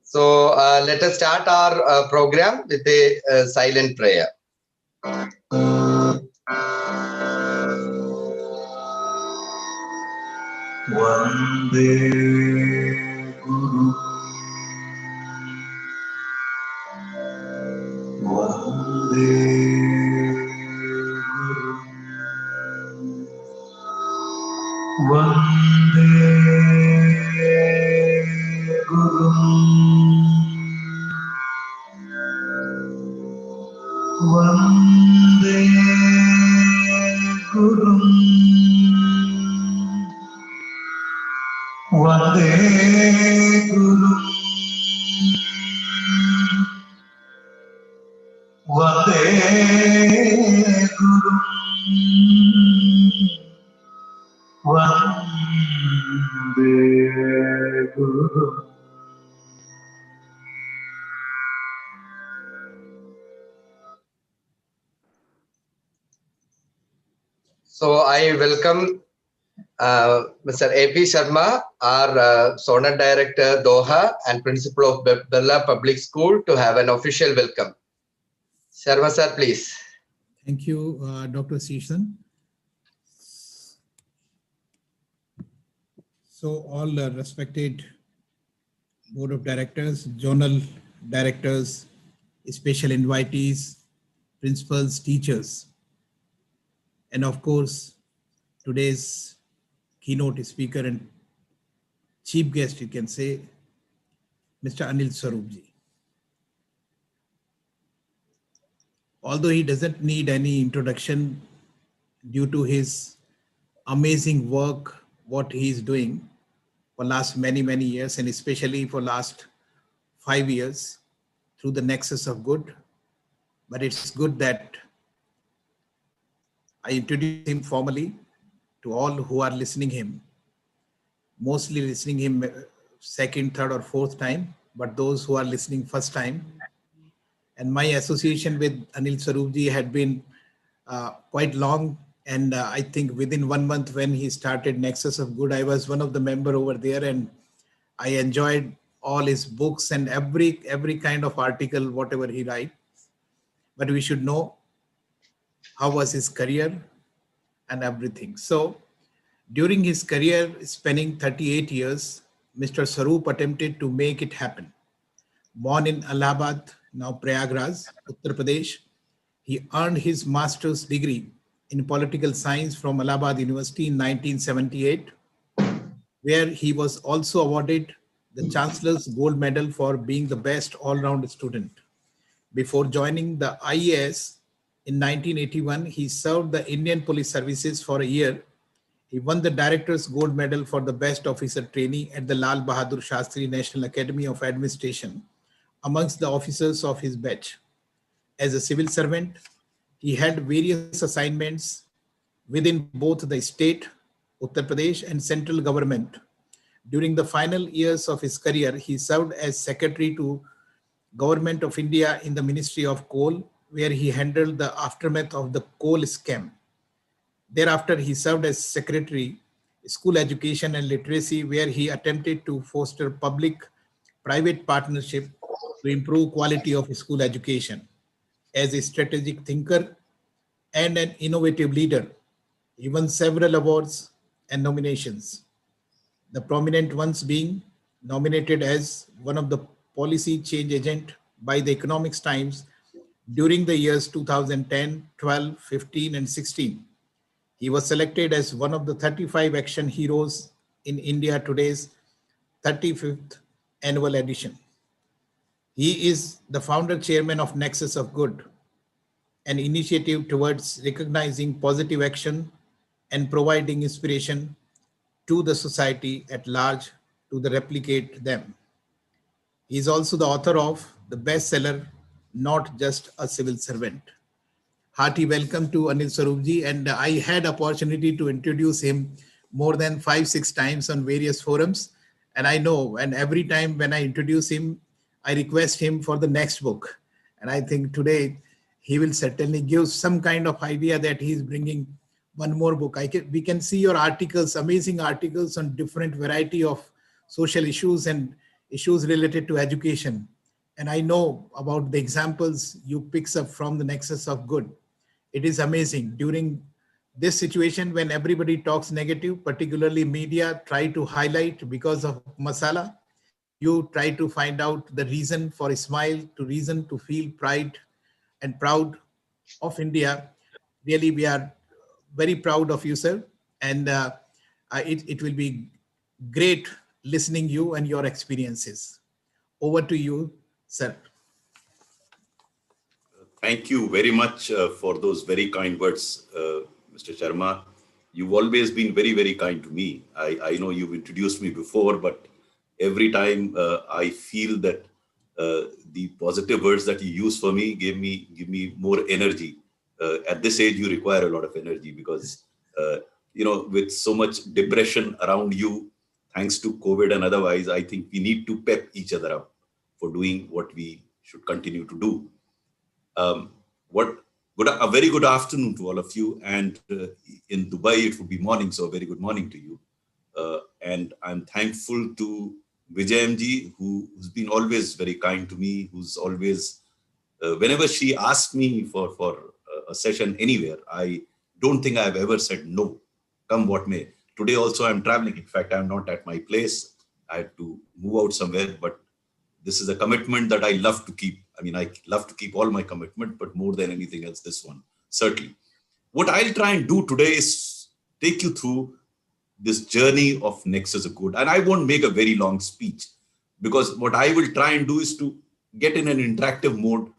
So let us start our program with a silent prayer. Vande Guru, Vande Guru, Vande Guru, Vande Guru, Vande Guru, Vande Guru, Vande Guru. So I welcome Mr. A.P. Sharma, our Zonal Director Doha and Principal of Birla Public School, to have an official welcome. Sharma sir, please. Thank you, Dr. Season. So all respected Board of Directors, Zonal Directors, special invitees, principals, teachers, and of course, today's keynote speaker and chief guest, you can say, Mr. Anil Swarup ji. Although he doesn't need any introduction due to his amazing work, what he is doing for last many years, and especially for last 5 years through the Nexus of Good. But it's good that I introduce him formally to all who are listening him, mostly listening him second, third or fourth time, but those who are listening first time. And my association with Anil Swarup ji had been quite long. And I think within 1 month when he started Nexus of Good, I was one of the member over there, and I enjoyed all his books and every kind of article, whatever he writes. But we should know how was his career and everything. So during his career, spanning 38 years, Mr. Swarup attempted to make it happen. Born in Allahabad, now Prayagraj, Uttar Pradesh, he earned his master's degree in political science from Allahabad University in 1978, where he was also awarded the Chancellor's Gold Medal for being the best all-round student. Before joining the IAS in 1981, he served the Indian Police Services for a year. He won the Director's Gold Medal for the Best Officer Trainee at the Lal Bahadur Shastri National Academy of Administration amongst the officers of his batch. As a civil servant, he had various assignments within both the state, Uttar Pradesh, and central government. During the final years of his career, he served as Secretary to Government of India in the Ministry of Coal, where he handled the aftermath of the coal scam. Thereafter, he served as Secretary, School Education and Literacy, where he attempted to foster public-private partnership to improve quality of school education. As a strategic thinker and an innovative leader, he won several awards and nominations. The prominent ones being nominated as one of the policy change agent by the Economics Times during the years 2010, 12, 15, and 16. He was selected as one of the 35 action heroes in India Today's 35th annual edition. He is the founder chairman of Nexus of Good, an initiative towards recognizing positive action and providing inspiration to the society at large to replicate them. He is also the author of the bestseller, Not Just a Civil Servant. Hearty welcome to Anil Swarup ji, and I had opportunity to introduce him more than 5-6 times on various forums. And I know, and every time when I introduce him, I request him for the next book. And I think today he will certainly give some kind of idea that he is bringing one more book. We can see your articles, amazing articles on different variety of social issues, and issues related to education. And I know about the examples you picks up from the Nexus of Good. It is amazing. During this situation, when everybody talks negative, particularly media try to highlight because of masala, you try to find out the reason for a smile, to reason to feel pride and proud of India. Really, we are very proud of you, sir. And it will be great listening you and your experiences. Over to you, sir. Thank you very much for those very kind words, Mr. Sharma. You've always been very, very kind to me. I know you've introduced me before, but every time I feel that the positive words that you use for me give me more energy. At this age, you require a lot of energy because, with so much depression around you, thanks to COVID and otherwise, I think we need to pep each other up for doing what we should continue to do. A very good afternoon to all of you. And in Dubai, it would be morning, so a very good morning to you. And I'm thankful to Vijayamji, who's been always very kind to me, who's always, whenever she asks me for a session anywhere, I don't think I've ever said no, come what may. Today also I'm traveling. In fact, I'm not at my place. I had to move out somewhere, but this is a commitment that I love to keep. I mean, I love to keep all my commitment, but more than anything else, this one, certainly. What I'll try and do today is take you through this journey of Nexus of Good. And I won't make a very long speech because what I will try and do is to get in an interactive mode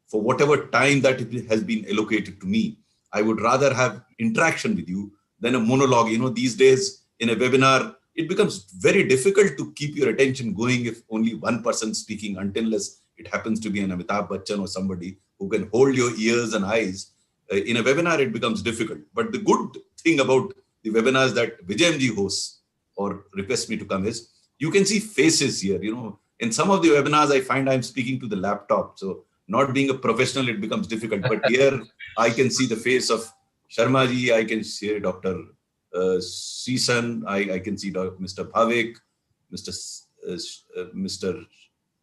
for whatever time that it has been allocated to me. I would rather have interaction with you than a monologue. These days in a webinar, it becomes very difficult to keep your attention going if only one person speaking, unless it happens to be an Amitabh Bachchan or somebody who can hold your ears and eyes. In a webinar, it becomes difficult. But the good thing about the webinars that Vijayamji hosts or requests me to come is, you can see faces here. In some of the webinars, I find I'm speaking to the laptop. So not being a professional, it becomes difficult. But here, I can see the face of Sharma ji, I can see Dr. Season, I can see Mr. Bhavik, Mr.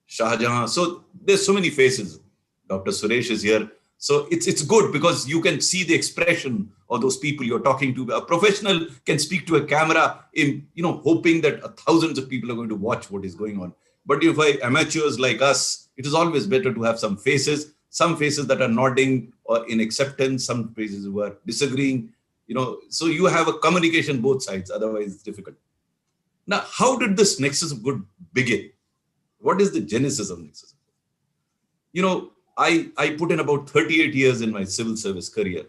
Shahjahan. So there's so many faces. Dr. Suresh is here. So it's good because you can see the expression of those people you're talking to. A professional can speak to a camera in, hoping that thousands of people are going to watch what is going on. But if amateurs like us, it is always better to have some faces that are nodding or in acceptance, some faces who are disagreeing. So you have a communication both sides, otherwise it's difficult. Now, how did this Nexus of Good begin? What is the genesis of Nexus of Good? I put in about 38 years in my civil service career.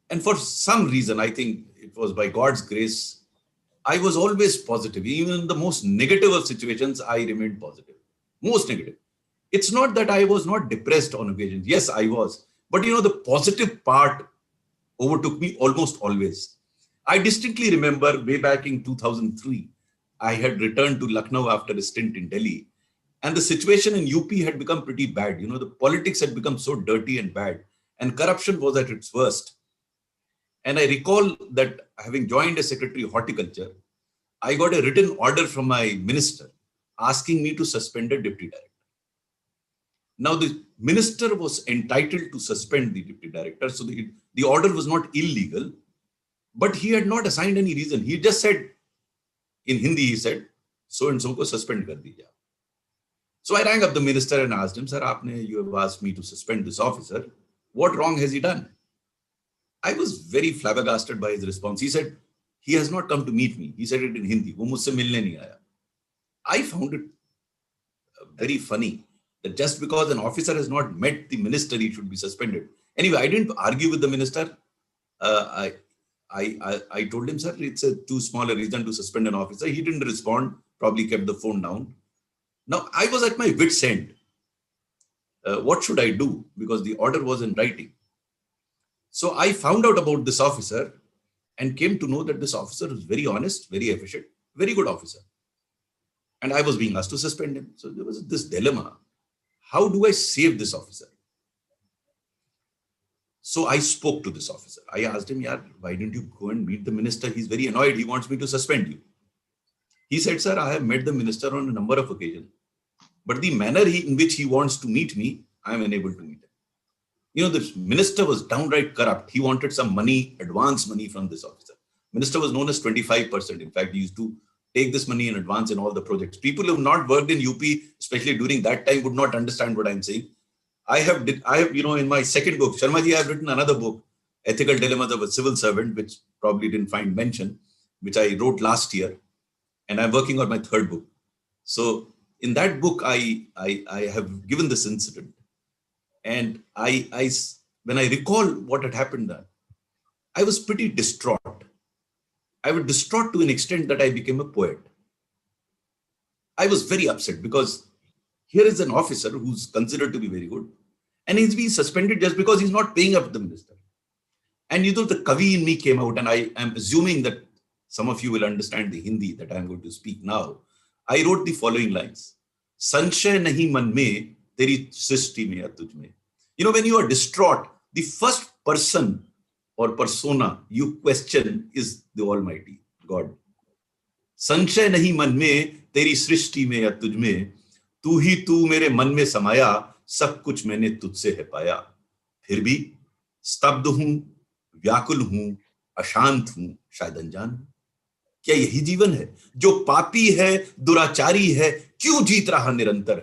And for some reason, I think it was by God's grace, I was always positive. Even in the most negative of situations, I remained positive. Most negative. It's not that I was not depressed on occasions. Yes, I was. But the positive part overtook me almost always. I distinctly remember way back in 2003, I had returned to Lucknow after a stint in Delhi. And the situation in UP had become pretty bad. The politics had become so dirty and bad. And corruption was at its worst. And I recall that having joined as Secretary of Horticulture, I got a written order from my minister asking me to suspend a deputy director. Now, the minister was entitled to suspend the deputy director. So the order was not illegal, but he had not assigned any reason. He just said, in Hindi, he said, so-and-so ko suspend kar diya. So I rang up the minister and asked him, sir, you have asked me to suspend this officer. What wrong has he done? I was very flabbergasted by his response. He said, he has not come to meet me. He said it in Hindi. Wo mujhse milne nahi aaya. I found it very funny that just because an officer has not met the minister, he should be suspended. Anyway, I didn't argue with the minister. I told him, sir, it's a too small a reason to suspend an officer. He didn't respond, probably kept the phone down. Now, I was at my wit's end. What should I do? Because the order was in writing. So I found out about this officer and came to know that this officer was very honest, very efficient, very good officer. And I was being asked to suspend him. So there was this dilemma. How do I save this officer? So I spoke to this officer. I asked him, why didn't you go and meet the minister? He's very annoyed. He wants me to suspend you. He said, sir, I have met the minister on a number of occasions, but the manner in which he wants to meet me, I am unable to meet him. You know, the minister was downright corrupt. He wanted some money, advance money from this officer. Minister was known as 25%. In fact, he used to take this money in advance in all the projects. People who have not worked in UP, especially during that time, would not understand what I'm saying. I have, you know, in my second book, Sharmaji, I have written another book, Ethical Dilemmas of a Civil Servant, which probably didn't find mention, which I wrote last year. And I'm working on my third book. So in that book, I have given this incident. And when I recall what had happened there, I was pretty distraught. I was distraught to an extent that I became a poet. I was very upset because here is an officer who's considered to be very good, and he's being suspended just because he's not paying up the minister. And you know, the Kavi in me came out, and I am assuming that some of you will understand the Hindi that I'm going to speak now. I wrote the following lines. Sanshay nahi man mein, teri srishti mein ya tujh mein. You know, when you are distraught, the first person or persona you question is the Almighty, God. Sanshay nahi man mein, teri srishti mein ya tujh mein. तू ही तू मेरे मन में समाया, सब कुछ मैंने तुझसे है पाया. फिर भी स्तब्ध हूं, व्याकुल हूं, अशांत हूं, शायद अनजान हूं. क्या यही जीवन है? जो पापी है, दुराचारी है, क्यों जीत रहा निरंतर?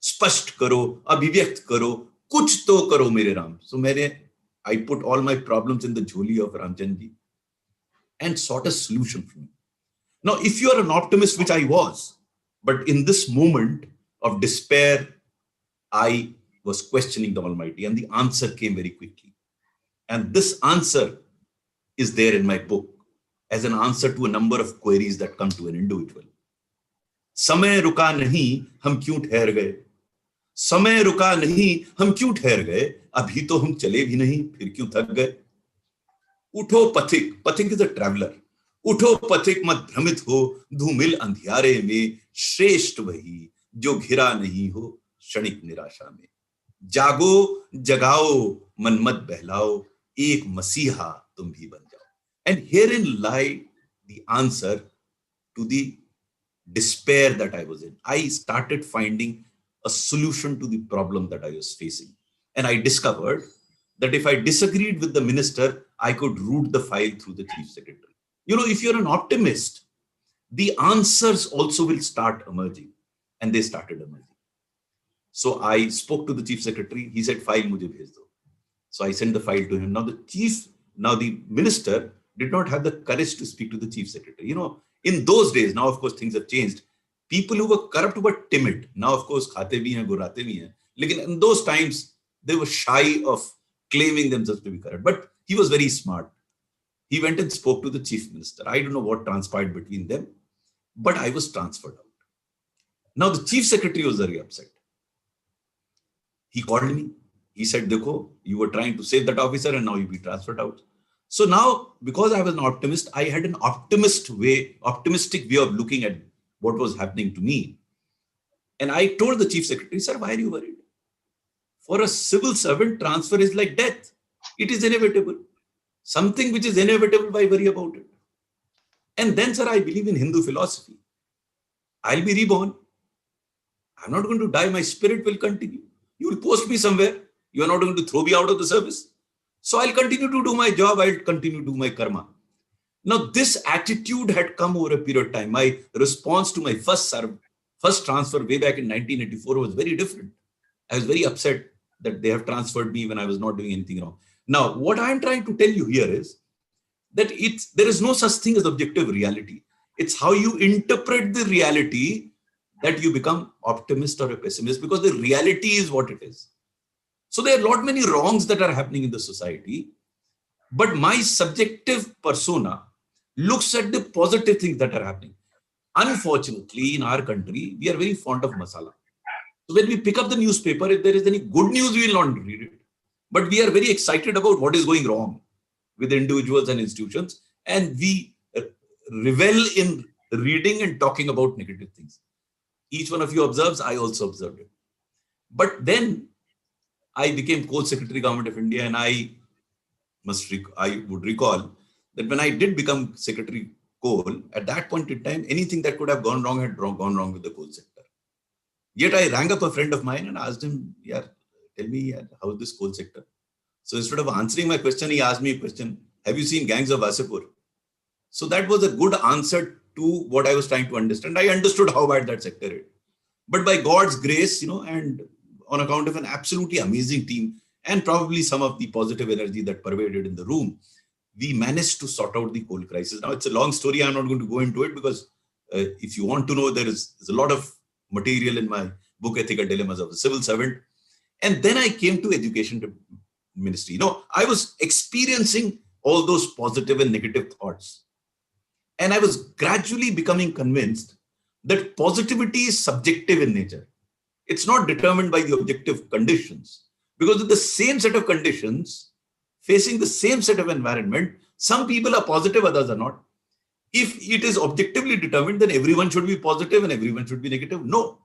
स्पष्ट करो, अभिव्यक्त करो, कुछ तो करो मेरे Ram. So I put all my problems in the jholi of Ramchandji and sought a solution from him. Now, if you are an optimist, which I was, but in this moment of despair, I was questioning the Almighty, and the answer came very quickly. And this answer is there in my book as an answer to a number of queries that come to an individual. समय रुका नहीं, हम क्यों ठहर गए? समय रुका नहीं, हम क्यों ठहर गए? अभी तो हम चले भी नहीं, फिर क्यों थक गए? उठो पथिक, पथिक is a traveler. उठो पथिक मत भ्रमित हो, धूमिल अंधियारे में, श्रेष्ठ वही जो घिरा नहीं हो क्षणिक निराशा में. जागो जगाओ, मन मत बहलाओ, एक मसीहा तुम भी बन जाओ. And herein lie the answer to the despair that I was in. I started finding a solution to the problem that I was facing. And I discovered that if I disagreed with the minister, I could route the file through the chief secretary. You know, if you're an optimist, the answers also will start emerging. And they started emerging. So I spoke to the chief secretary. He said, file mujhe bhej do. So I sent the file to him. Now the minister did not have the courage to speak to the chief secretary. You know, in those days, now of course things have changed. People who were corrupt were timid. Now of course khate bhi hain, gurate bhi hain. Lekin in those times, they were shy of claiming themselves to be corrupt. But he was very smart. He went and spoke to the chief minister. I don't know what transpired between them, but I was transferred out. Now the chief secretary was very upset. He called me. He said, Dekho, you were trying to save that officer and now you'll be transferred out. So now, because I was an optimist, I had an optimistic way of looking at what was happening to me. And I told the chief secretary, sir, why are you worried? For a civil servant, transfer is like death. It is inevitable. Something which is inevitable, why worry about it? And then, sir, I believe in Hindu philosophy. I'll be reborn. I'm not going to die. My spirit will continue. You will post me somewhere. You are not going to throw me out of the service. So I'll continue to do my job. I'll continue to do my karma. Now, this attitude had come over a period of time. My response to my first transfer way back in 1984 was very different. I was very upset that they have transferred me when I was not doing anything wrong. Now, what I'm trying to tell you here is that there is no such thing as objective reality. It's how you interpret the reality that you become optimist or a pessimist, because the reality is what it is. So there are a lot many wrongs that are happening in the society, but my subjective persona looks at the positive things that are happening. Unfortunately, in our country, we are very fond of masala. So when we pick up the newspaper, if there is any good news, we will not read it. But we are very excited about what is going wrong with individuals and institutions, and we revel in reading and talking about negative things. Each one of you observes, I also observed it. But then I became co-secretary government of India, and I would recall that when I did become secretary coal, at that point in time, anything that could have gone wrong had gone wrong with the coal sector. Yet I rang up a friend of mine and asked him, yeah, tell me, how is this coal sector? So instead of answering my question, he asked me a question, have you seen Gangs of Wasseypur? So that was a good answer to what I was trying to understand. I understood how bad that sector is. But by God's grace, and on account of an absolutely amazing team and probably some of the positive energy that pervaded in the room, we managed to sort out the coal crisis. Now, it's a long story. I'm not going to go into it because if you want to know, there's a lot of material in my book, Ethical Dilemmas of a Civil Servant. And then I came to education ministry. I was experiencing all those positive and negative thoughts. And I was gradually becoming convinced that positivity is subjective in nature. It's not determined by the objective conditions. Because with the same set of conditions, facing the same set of environment, some people are positive, others are not. If it is objectively determined, then everyone should be positive and everyone should be negative. No.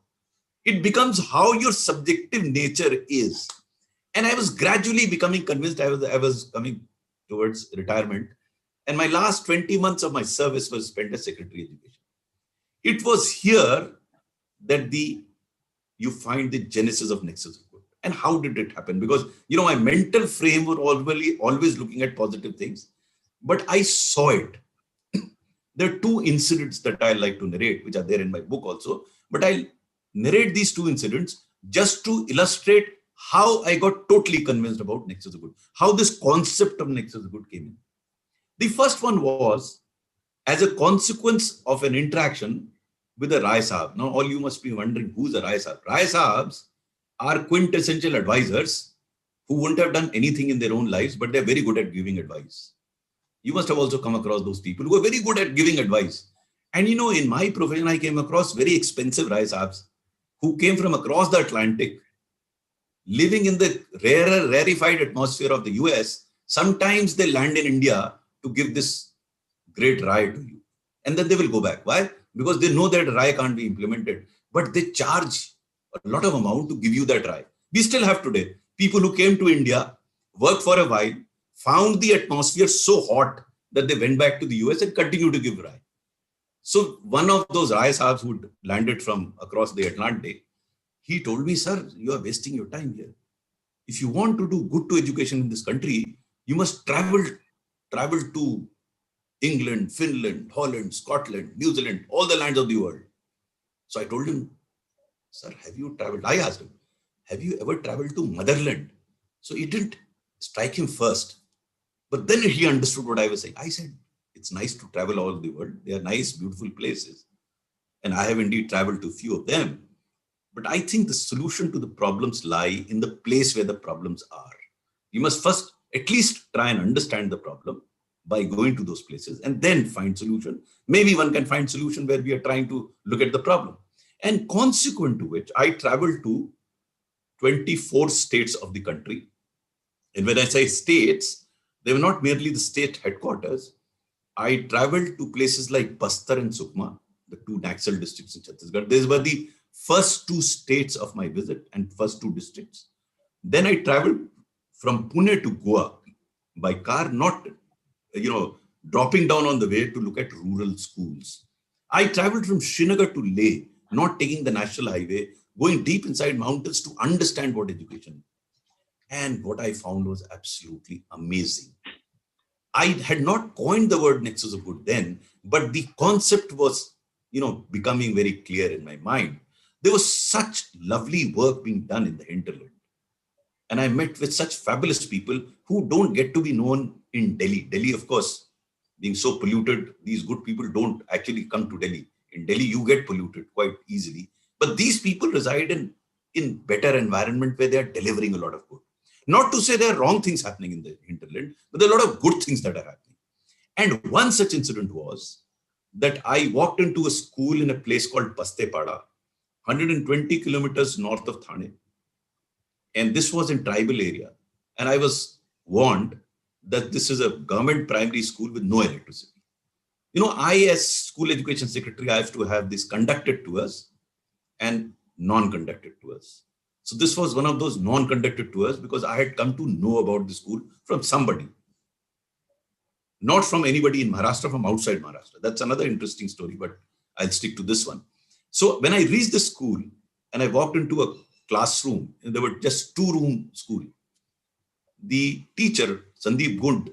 It becomes how your subjective nature is. And I was gradually becoming convinced. I was coming towards retirement. And my last 20 months of my service was spent as Secretary of Education. It was here that you find the genesis of Nexus of Good. And how did it happen? Because, my mental frame was always looking at positive things, but I saw it. There are two incidents that I like to narrate, which are there in my book also, but I'll narrate these two incidents just to illustrate how I got totally convinced about Nexus of Good, how this concept of Nexus of Good came in. The first one was as a consequence of an interaction with a Rai Sahab. Now, all you must be wondering, who's a Rai Sahab? Rai Sahabs are quintessential advisors who wouldn't have done anything in their own lives, but they're very good at giving advice. You must have also come across those people who are very good at giving advice. And in my profession, I came across very expensive Rai Sahabs who came from across the Atlantic, living in the rarefied atmosphere of the US. Sometimes they land in India to give this great Rai to you. And then they will go back. Why? Because they know that Rai can't be implemented, but they charge a lot of amount to give you that Rai. We still have today people who came to India, worked for a while, found the atmosphere so hot that they went back to the US and continue to give Rai. So one of those Rai Sahabs who landed from across the Atlantic, he told me, sir, you are wasting your time here. If you want to do good to education in this country, you must travel to England, Finland, Holland, Scotland, New Zealand, all the lands of the world. So I told him, sir, have you traveled? I asked him, have you ever traveled to motherland? So it didn't strike him first. But then he understood what I was saying. I said, it's nice to travel all over the world. They are nice, beautiful places. And I have indeed traveled to a few of them. But I think the solution to the problems lie in the place where the problems are. You must first at least try and understand the problem by going to those places and then find solution. Maybe one can find solution where we are trying to look at the problem. And consequent to which, I traveled to 24 states of the country. And when I say states, they were not merely the state headquarters. I traveled to places like Bastar and Sukma, the two Naxal districts in Chhattisgarh. These were the first two states of my visit and first two districts. Then I traveled from Pune to Goa by car, not, dropping down on the way to look at rural schools. I traveled from Srinagar to Leh, not taking the national highway, going deep inside mountains to understand what education is. And what I found was absolutely amazing. I had not coined the word Nexus of Good then, but the concept was, becoming very clear in my mind. There was such lovely work being done in the hinterland. And I met with such fabulous people who don't get to be known in Delhi. Delhi, of course, being so polluted, these good people don't actually come to Delhi. In Delhi, you get polluted quite easily. But these people reside in better environment where they are delivering a lot of good. Not to say there are wrong things happening in the hinterland, but there are a lot of good things that are happening. And one such incident was that I walked into a school in a place called Pastepada, 120 kilometers north of Thane. And this was in tribal area. And I was warned that this is a government primary school with no electricity. I, as school education secretary, I have to have these conducted tours and non-conducted tours. So this was one of those non-conducted tours because I had come to know about the school from somebody. not from anybody in Maharashtra, from outside Maharashtra. That's another interesting story, but I'll stick to this one. So when I reached the school and I walked into a classroom, and there were just 2-room school, the teacher, Sandeep Gund,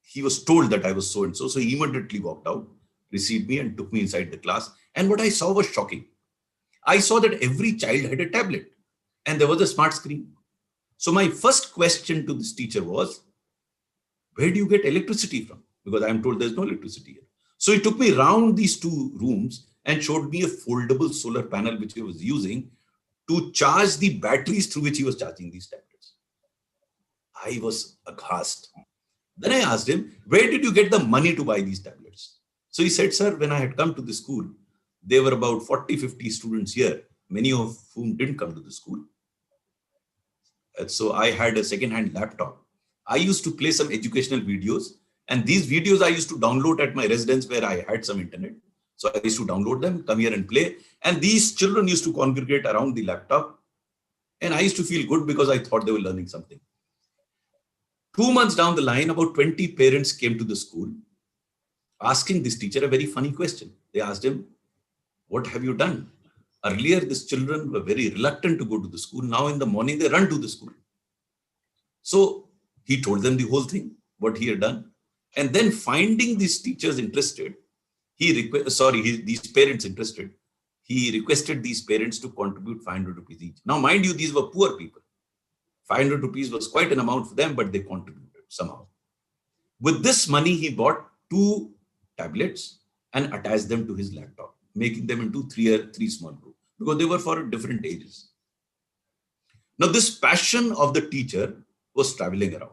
he was told that I was so-and-so. So he immediately walked out, received me and took me inside the class. And what I saw was shocking. I saw that every child had a tablet and there was a smart screen. So my first question to this teacher was, where do you get electricity from? Because I'm told there's no electricity here. So he took me around these 2 rooms and showed me a foldable solar panel which he was using to charge the batteries through which he was charging these tablets. I was aghast. Then I asked him, where did you get the money to buy these tablets? So he said, sir, when I had come to the school, there were about 40-50 students here, many of whom didn't come to the school. And so I had a second-hand laptop. I used to play some educational videos, and these videos I used to download at my residence where I had some internet. So I used to download them, come here and play. And these children used to congregate around the laptop. And I used to feel good because I thought they were learning something. 2 months down the line, about 20 parents came to the school asking this teacher a very funny question. They asked him, what have you done? Earlier, these children were very reluctant to go to the school. Now in the morning, they run to the school. So he told them the whole thing, what he had done. And then finding these teachers interested, these parents interested, he requested these parents to contribute 500 rupees each. Now, mind you, these were poor people. 500 rupees was quite an amount for them, but they contributed somehow. With this money, he bought 2 tablets and attached them to his laptop, making them into 3 small groups because they were for different ages. Now, this passion of the teacher was traveling around.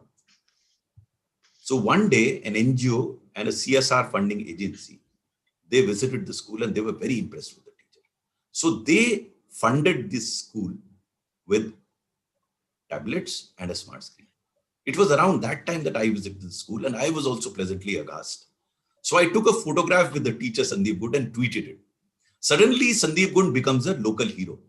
So one day, an NGO and a CSR funding agency, they visited the school and they were very impressed with the teacher. So they funded this school with tablets and a smart screen. It was around that time that I visited the school and I was also pleasantly aghast. So I took a photograph with the teacher Sandeep Gund and tweeted it. Suddenly, Sandeep Gund becomes a local hero.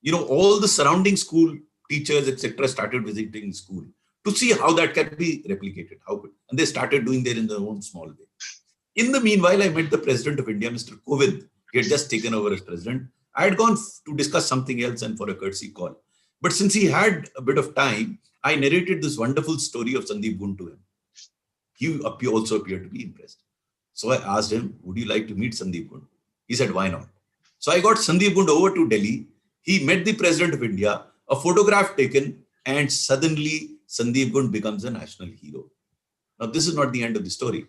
You know, all the surrounding school teachers, etc., started visiting school to see how that can be replicated. And they started doing that in their own small way. In the meanwhile, I met the President of India, Mr. Kovind. He had just taken over as president. I had gone to discuss something else and for a courtesy call. But since he had a bit of time, I narrated this wonderful story of Sandeep Gund to him. He also appeared to be impressed. So I asked him, would you like to meet Sandeep Gund? He said, why not? So I got Sandeep Gund over to Delhi. He met the President of India, a photograph taken, and suddenly Sandeep Gund becomes a national hero. Now, this is not the end of the story.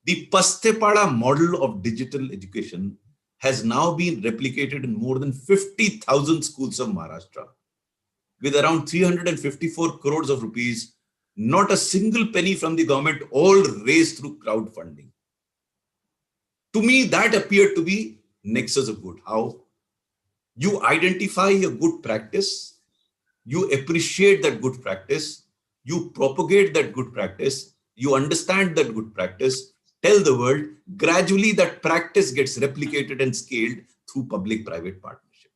The Pastepada model of digital education has now been replicated in more than 50,000 schools of Maharashtra. With around 354 crores of rupees, not a single penny from the government, all raised through crowdfunding. To me, that appeared to be Nexus of good. How? You identify a good practice, you appreciate that good practice, you propagate that good practice, you understand that good practice, tell the world, gradually that practice gets replicated and scaled through public-private partnership.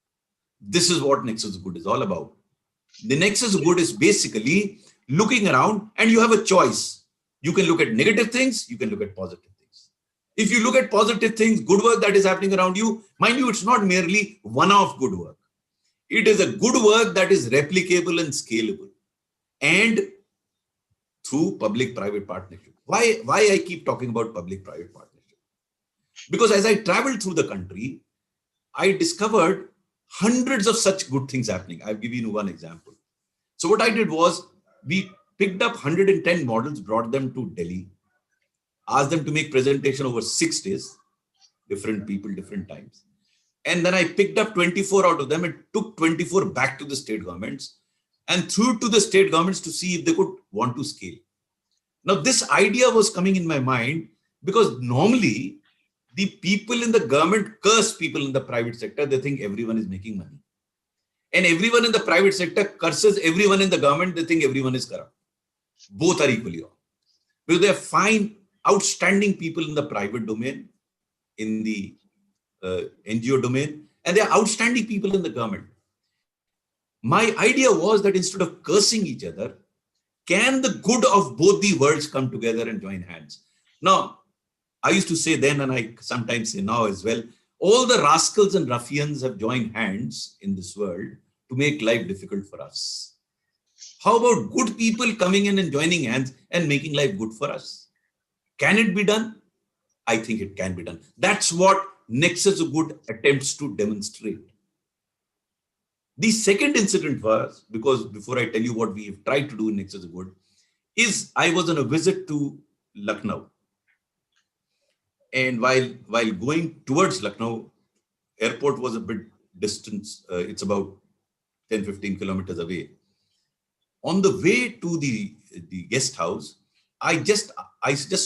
This is what Nexus of good is all about. The Nexus of good is basically looking around and you have a choice. You can look at negative things, you can look at positive things. If you look at positive things, good work that is happening around you, mind you, it's not merely one-off good work. It is a good work that is replicable and scalable and through public-private partnership. Why I keep talking about public-private partnership? Because as I traveled through the country, I discovered hundreds of such good things happening. I've given you one example. So what I did was we picked up 110 models, brought them to Delhi, asked them to make presentation over 6 days, different people, different times. And then I picked up 24 out of them and took 24 back to the state governments and threw to the state governments to see if they could want to scale. Now, this idea was coming in my mind because normally the people in the government curse people in the private sector. They think everyone is making money. And everyone in the private sector curses everyone in the government. They think everyone is corrupt. Both are equally wrong. Because they are fine, outstanding people in the private domain, in the NGO domain, and they are outstanding people in the government. My idea was that instead of cursing each other, can the good of both the worlds come together and join hands? Now, I used to say then, and I sometimes say now as well, all the rascals and ruffians have joined hands in this world to make life difficult for us. How about good people coming in and joining hands and making life good for us? Can it be done? I think it can be done. That's what Nexus Good attempts to demonstrate. The second incident was, because before I tell you what we've tried to do in Nexus Good, is I was on a visit to Lucknow. And while going towards Lucknow, airport was a bit distance. It's about 10, 15 kilometers away. On the way to the guest house, I just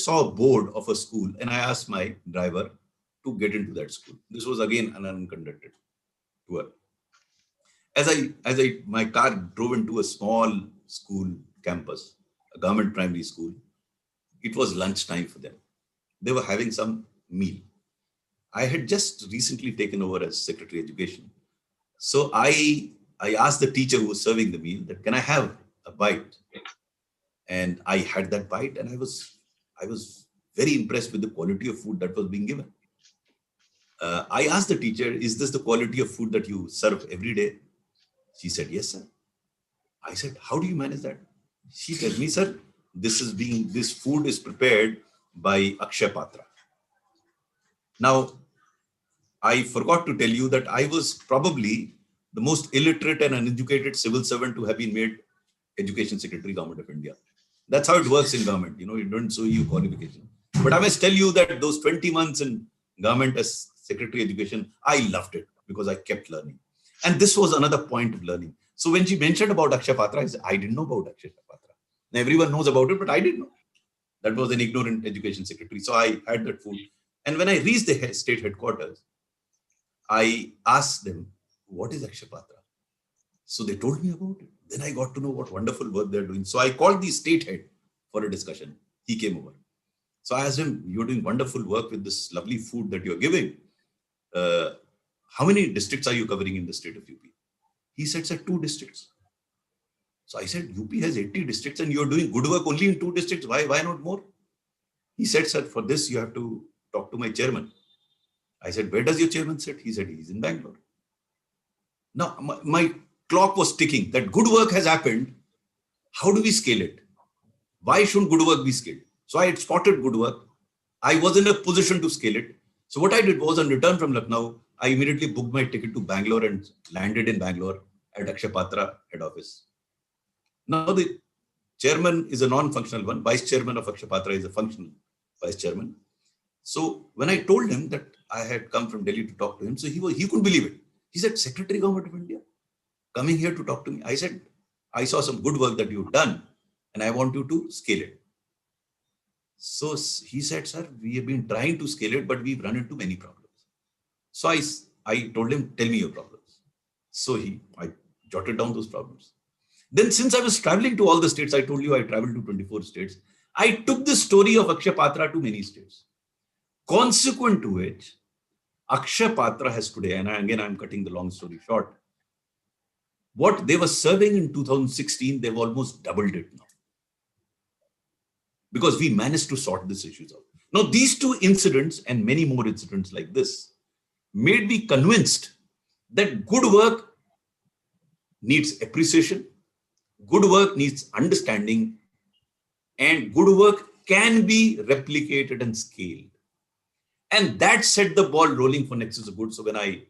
saw a board of a school, and I asked my driver to get into that school. This was again an unconducted tour. My car drove into a small school campus, a government primary school. It was lunchtime for them. They were having some meal. I had just recently taken over as Secretary of Education. So I asked the teacher who was serving the meal that, can I have a bite? And I had that bite, and I was very impressed with the quality of food that was being given. I asked the teacher, is this the quality of food that you serve every day? She said, yes, sir. I said, how do you manage that? She told me, sir, this food is prepared by Akshay Patra. Now, I forgot to tell you that I was probably the most illiterate and uneducated civil servant to have been made Education Secretary, Government of India. That's how it works in government. You know, it don't show you qualification. But I must tell you that those 20 months in government as Secretary of Education, I loved it because I kept learning. And this was another point of learning. So when she mentioned about Akshay Patra, I said, I didn't know about Akshay Patra. Now everyone knows about it, but I didn't know. That was an ignorant Education Secretary. So I had that food. And when I reached the state headquarters, I asked them, what is Akshay Patra? So they told me about it. Then I got to know what wonderful work they're doing. So I called the state head for a discussion. He came over. So I asked him, you're doing wonderful work with this lovely food that you're giving. How many districts are you covering in the state of UP? He said, sir, 2 districts. So I said, UP has 80 districts and you're doing good work only in 2 districts. Why not more? He said, sir, for this you have to talk to my chairman. I said, where does your chairman sit? He said, he's in Bangalore. Now, my clock was ticking that good work has happened. How do we scale it? Why shouldn't good work be scaled? So I had spotted good work. I was in a position to scale it. So what I did was, on return from Lucknow, I immediately booked my ticket to Bangalore and landed in Bangalore at Akshay Patra head office. Now the chairman is a non-functional one. Vice chairman of Akshay Patra is a functional vice chairman. So when I told him that I had come from Delhi to talk to him, so he couldn't believe it. He said, Secretary Government of India, coming here to talk to me. I said, I saw some good work that you've done and I want you to scale it. So he said, sir, we have been trying to scale it, but we've run into many problems. So I told him, tell me your problems. So I jotted down those problems. Then since I was traveling to all the states, I told you I traveled to 24 states. I took the story of Akshay Patra to many states. Consequent to which, Akshay Patra has today, and again, I'm cutting the long story short, what they were serving in 2016, they've almost doubled it now. Because we managed to sort these issues out. Now, these 2 incidents and many more incidents like this made me convinced that good work needs appreciation, good work needs understanding, and good work can be replicated and scaled. And that set the ball rolling for Nexus Good. So when I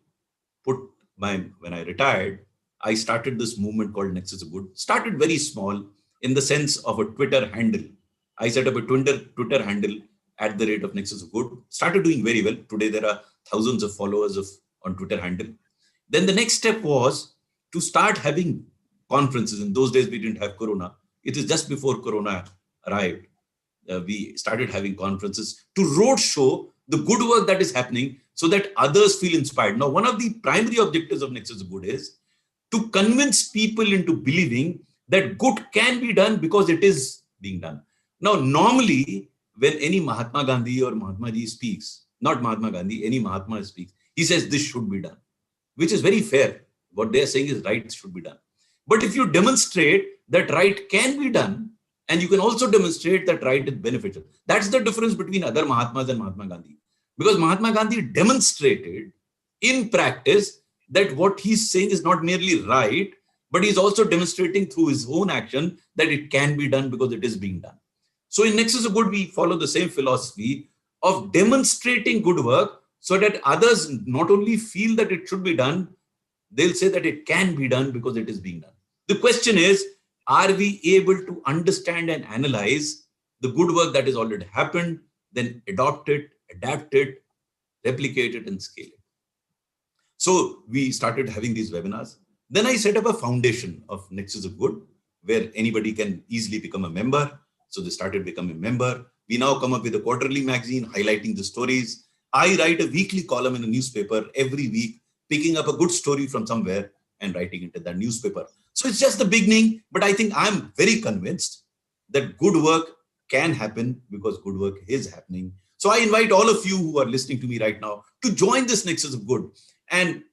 retired, I started this movement called Nexus Good. Started very small in the sense of a Twitter handle. I set up a Twitter handle at the rate of Nexus Good. Started doing very well. Today there are thousands of followers on Twitter handle. Then the next step was to start having conferences. In those days we didn't have Corona. It is just before Corona arrived. We started having conferences to roadshow the good work that is happening so that others feel inspired. Now, one of the primary objectives of Nexus Good is to convince people into believing that good can be done because it is being done. Now, normally, when any Mahatma Gandhi or Mahatma Ji speaks, not Mahatma Gandhi, any Mahatma speaks, he says this should be done, which is very fair. What they are saying is right should be done. But if you demonstrate that right can be done And you can also demonstrate that right is beneficial. That's the difference between other Mahatmas and Mahatma Gandhi. Because Mahatma Gandhi demonstrated in practice that what he's saying is not merely right, but he's also demonstrating through his own action that it can be done because it is being done. So in Nexus of Good, we follow the same philosophy of demonstrating good work so that others not only feel that it should be done, they'll say that it can be done because it is being done. The question is, are we able to understand and analyze the good work that has already happened, then adopt it, adapt it, replicate it, and scale it? So we started having these webinars. Then I set up a foundation of Nexus of Good, where anybody can easily become a member. So they started becoming a member. We now come up with a quarterly magazine highlighting the stories. I write a weekly column in a newspaper every week, picking up a good story from somewhere and writing it in that newspaper. So it's just the beginning, but I think I'm very convinced that good work can happen because good work is happening. So I invite all of you who are listening to me right now to join this Nexus of Good. And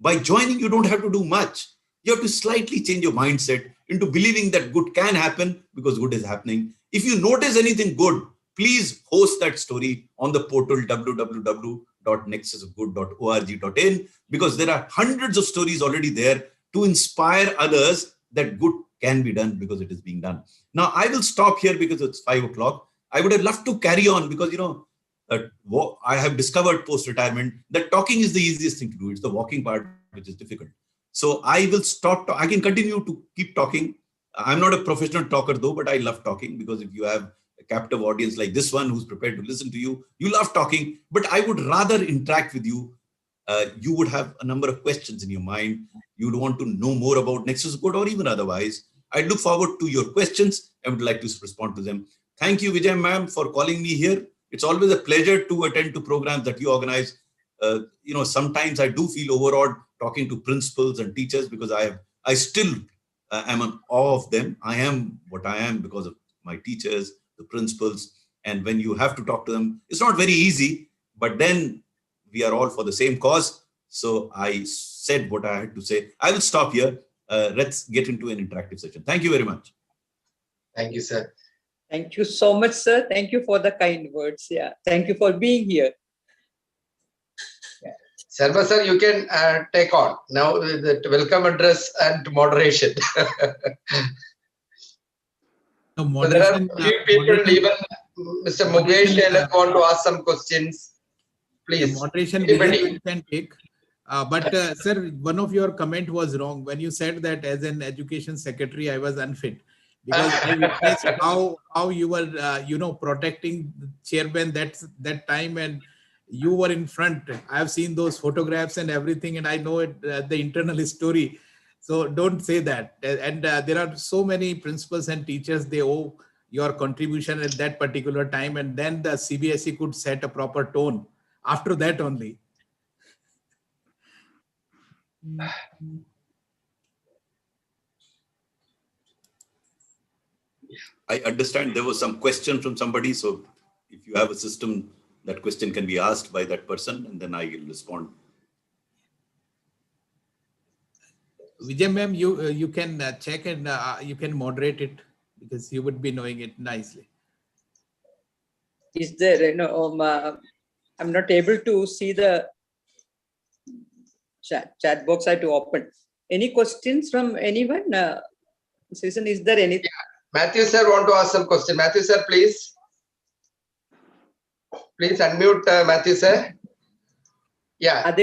by joining, you don't have to do much. You have to slightly change your mindset into believing that good can happen because good is happening. If you notice anything good, please post that story on the portal www.nexusofgood.org.in, because there are hundreds of stories already there to inspire others that good can be done because it is being done. Now, I will stop here because it's 5 o'clock. I would have loved to carry on because, I have discovered post-retirement that talking is the easiest thing to do. It's the walking part which is difficult. So I will stop. I can continue to keep talking. I'm not a professional talker though, but I love talking, because if you have a captive audience like this one who's prepared to listen to you, you love talking. But I would rather interact with you. You would have a number of questions in your mind. You would want to know more about Nexus of Good or even otherwise. I look forward to your questions. I would like to respond to them. Thank you, Vijay ma'am, for calling me here. It's always a pleasure to attend to programs that you organize. Sometimes I do feel overawed talking to principals and teachers, because I still am in awe of them. I am what I am because of my teachers, the principals. And when you have to talk to them, it's not very easy, but then we are all for the same cause. So I said what I had to say. I will stop here. Let's get into an interactive session. Thank you very much. Thank you, sir. Thank you so much, sir. Thank you for the kind words. Yeah. Thank you for being here. Sharma sir, you can take on now the welcome address and moderation. No, So there are a few people, even Mr. Mukesh want to ask some questions. Please. The moderation you can take. But sir, one of your comment was wrong when you said that as an education secretary I was unfit, because I witnessed how you were protecting the chairman that time, and you were in front. I have seen those photographs and everything, and I know it, the internal story. So don't say that. And there are so many principals and teachers, they owe your contribution at that particular time, and then the CBSE could set a proper tone after that only. I understand there was some question from somebody. So if you have a system, that question can be asked by that person, and then I will respond. Vijay ma'am, you can check and you can moderate it, because you would be knowing it nicely. Is there, I'm not able to see the chat box I had to open. Any questions from anyone? Susan, is there anything? Yeah. Matthew sir want to ask some question. Matthew sir, please. Please unmute Matthew sir. Yeah.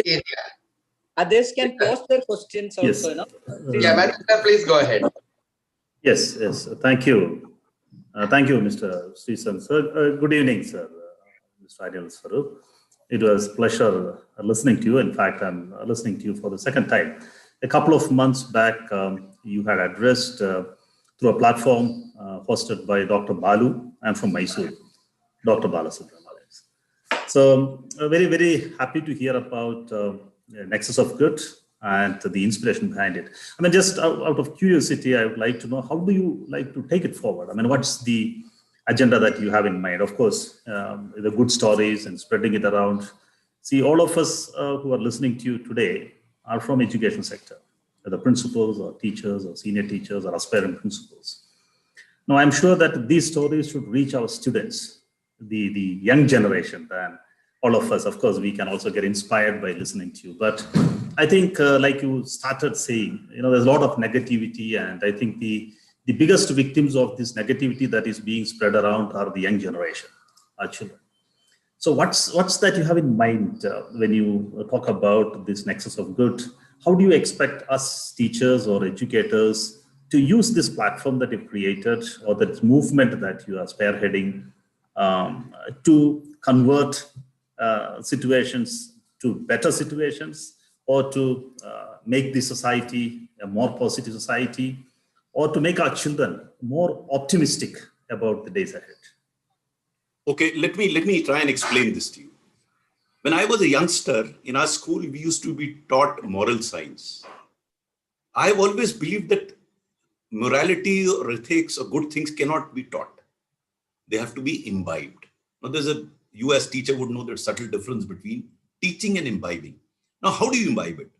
Others can post their questions also. Yes. No? Yeah, Matthew sir, please go ahead. Yes. Thank you. Thank you, Mr. Srisan. Sir, good evening, sir. Mr. Anil Swarup. It was a pleasure listening to you. In fact, I'm listening to you for the second time. A couple of months back, you had addressed through a platform hosted by Dr. Balu. I'm from Mysore, Dr. Balasubramanian. So very, very happy to hear about Nexus of Good and the inspiration behind it. I mean, just out of curiosity, I would like to know, how do you like to take it forward? I mean, what's the agenda that you have in mind? Of course, the good stories and spreading it around. See, all of us who are listening to you today are from education sector, whether principals or teachers or senior teachers or aspiring principals. Now, I'm sure that these stories should reach our students, the young generation, and all of us. Of course, we can also get inspired by listening to you. But I think, like you started saying, there's a lot of negativity, and I think the biggest victims of this negativity that is being spread around are the young generation, our children. So what's that you have in mind when you talk about this nexus of good? How do you expect us teachers or educators to use this platform that you've created, or that movement that you are spearheading, to convert situations to better situations, or to make the society a more positive society, or to make our children more optimistic about the days ahead? Okay, let me try and explain this to you. When I was a youngster, in our school, we used to be taught moral science. I've always believed that morality or ethics or good things cannot be taught. They have to be imbibed. Now, you as teacher would know the subtle difference between teaching and imbibing. Now, how do you imbibe it?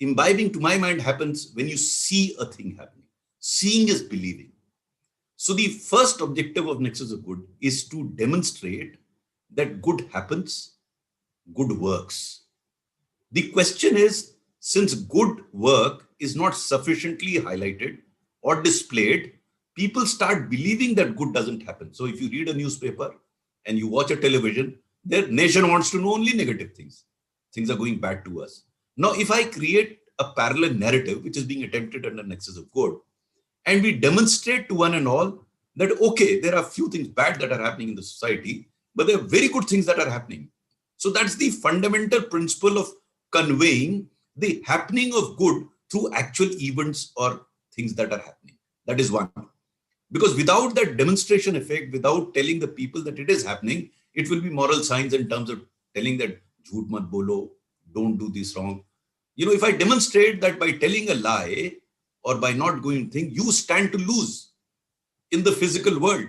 Imbibing, to my mind, happens when you see a thing happening. Seeing is believing. So the first objective of Nexus of Good is to demonstrate that good happens, good works. The question is, since good work is not sufficiently highlighted or displayed, people start believing that good doesn't happen. So if you read a newspaper and you watch a television, their nation wants to know only negative things. Things are going bad to us. Now, if I create a parallel narrative, which is being attempted under Nexus of Good, and we demonstrate to one and all that, okay, there are a few things bad that are happening in the society, but there are very good things that are happening. So that's the fundamental principle of conveying the happening of good through actual events or things that are happening. That is one. Because without that demonstration effect, without telling the people that it is happening, it will be moral science in terms of telling that jhoot mat bolo, don't do this wrong. If I demonstrate that by telling a lie or by not going thing, you stand to lose in the physical world.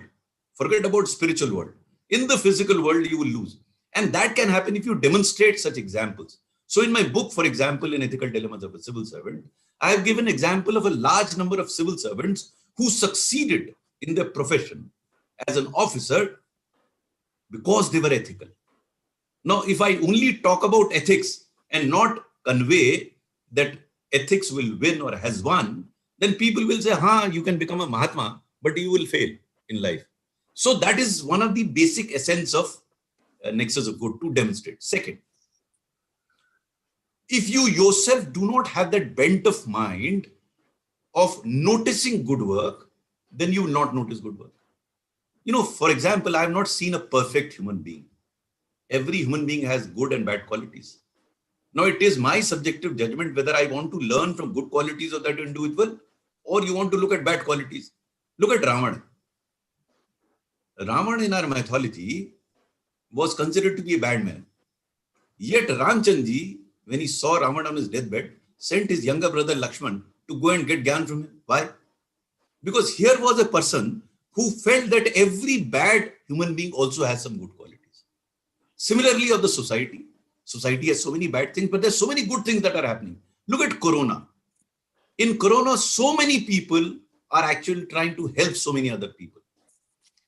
Forget about spiritual world. In the physical world, you will lose. And that can happen if you demonstrate such examples. So in my book, for example, in Ethical Dilemmas of a Civil Servant, I have given an example of a large number of civil servants who succeeded in their profession as an officer because they were ethical. Now, if I only talk about ethics and not convey that ethics will win or has won, then people will say, you can become a Mahatma, but you will fail in life. So that is one of the basic essence of Nexus of Good, to demonstrate. Second, if you yourself do not have that bent of mind of noticing good work, then you will not notice good work. For example, I have not seen a perfect human being. Every human being has good and bad qualities. Now, it is my subjective judgment whether I want to learn from good qualities of that individual or you want to look at bad qualities. Look at Ravana. Ravana in our mythology was considered to be a bad man. Yet Ramchandji, when he saw Ravana on his deathbed, sent his younger brother Lakshman to go and get Gyan from him. Why? Because here was a person who felt that every bad human being also has some good qualities. Similarly, of the society. Society has so many bad things, but there's so many good things that are happening. Look at Corona. In Corona, so many people are actually trying to help so many other people.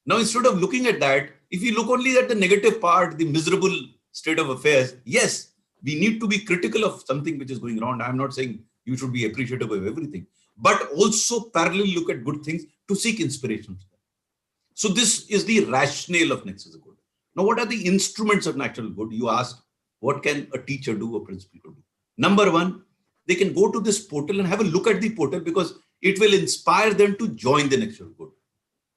Now, instead of looking at that, if you look only at the negative part, the miserable state of affairs, yes, we need to be critical of something which is going wrong. I'm not saying you should be appreciative of everything, but also parallelly look at good things to seek inspiration. So this is the rationale of Nexus of Good. Now, what are the instruments of natural good? You asked, what can a teacher do, a principal do? Number one, they can go to this portal and have a look at the portal because it will inspire them to join the Nexus of Good.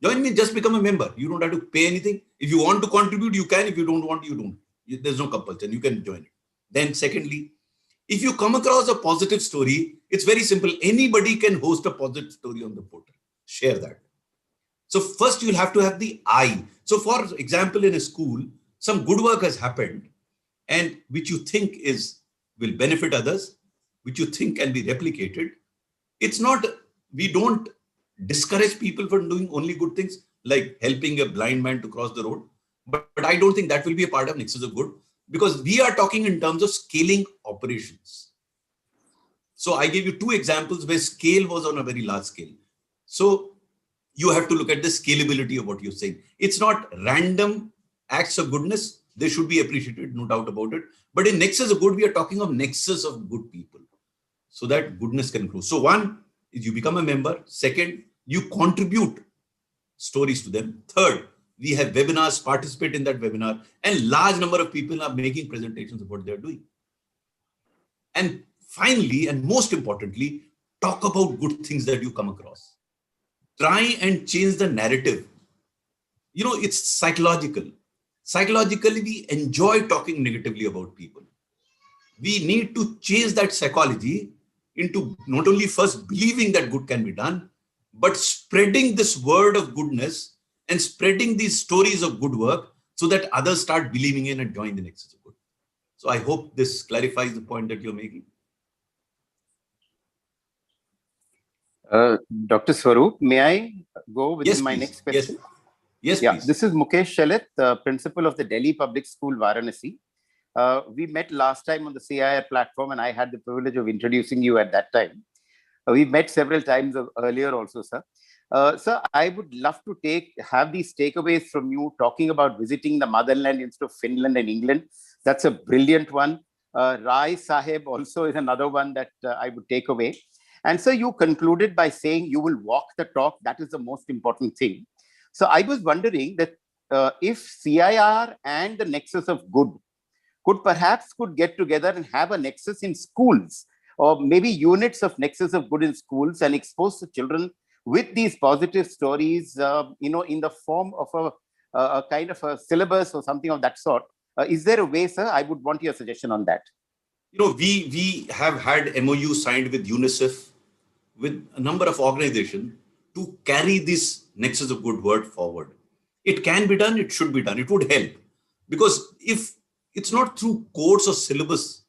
Join me, just become a member. You don't have to pay anything. If you want to contribute, you can. If you don't want, you don't. There's no compulsion. You can join it. Then secondly, if you come across a positive story, it's very simple. Anybody can host a positive story on the portal. Share that. So first you'll have to have the eye. So for example, in a school, some good work has happened and which you think will benefit others, which you think can be replicated. It's not, we don't discourage people from doing only good things like helping a blind man to cross the road. But I don't think that will be a part of Nexus of Good because we are talking in terms of scaling operations. So I gave you two examples where scale was on a very large scale. So you have to look at the scalability of what you're saying. It's not random acts of goodness. They should be appreciated, no doubt about it. But in Nexus of Good, we are talking of nexus of good people, so that goodness can grow. So one is you become a member. Second, you contribute stories to them. Third, we have webinars, participate in that webinar, and large number of people are making presentations of what they're doing. And finally, and most importantly, talk about good things that you come across. Try and change the narrative. You know, it's psychological. Psychologically, we enjoy talking negatively about people. We need to change that psychology into not only first believing that good can be done, but spreading this word of goodness and spreading these stories of good work so that others start believing in and join the Nexus of Good. So I hope this clarifies the point that you're making. Dr. Swarup, may I go with my next question? Yes, yeah, please. This is Mukesh Shalit, principal of the Delhi Public School, Varanasi. We met last time on the CIR platform, and I had the privilege of introducing you at that time. We met several times earlier also, sir. Sir, I would love to have these takeaways from you, talking about visiting the motherland instead of Finland and England. That's a brilliant one. Rai Sahib also is another one that I would take away. And so you concluded by saying you will walk the talk. That is the most important thing. So I was wondering that if CIR and the Nexus of Good could get together and have a Nexus in schools, or maybe units of Nexus of Good in schools, and expose the children with these positive stories, in the form of a kind of a syllabus or something of that sort. Is there a way, sir? I would want your suggestion on that. You know, we have had MOU signed with UNICEF, with a number of organizations, to carry this Nexus of Good word forward. It can be done, it should be done, it would help. Because if it's not through course or syllabus,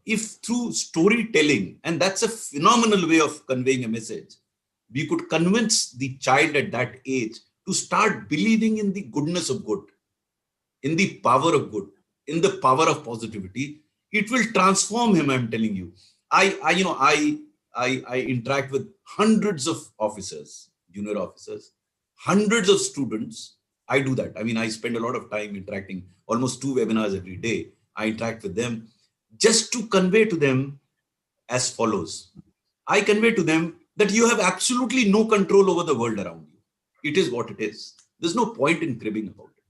if through storytelling, and that's a phenomenal way of conveying a message, we could convince the child at that age to start believing in the goodness of good, in the power of good, in the power of positivity, it will transform him, I'm telling you. I interact with hundreds of officers, junior officers, hundreds of students. I do that. I mean, I spend a lot of time interacting, almost 2 webinars every day. I interact with them just to convey to them as follows. I convey to them that you have absolutely no control over the world around you. It is what it is. There's no point in cribbing about it.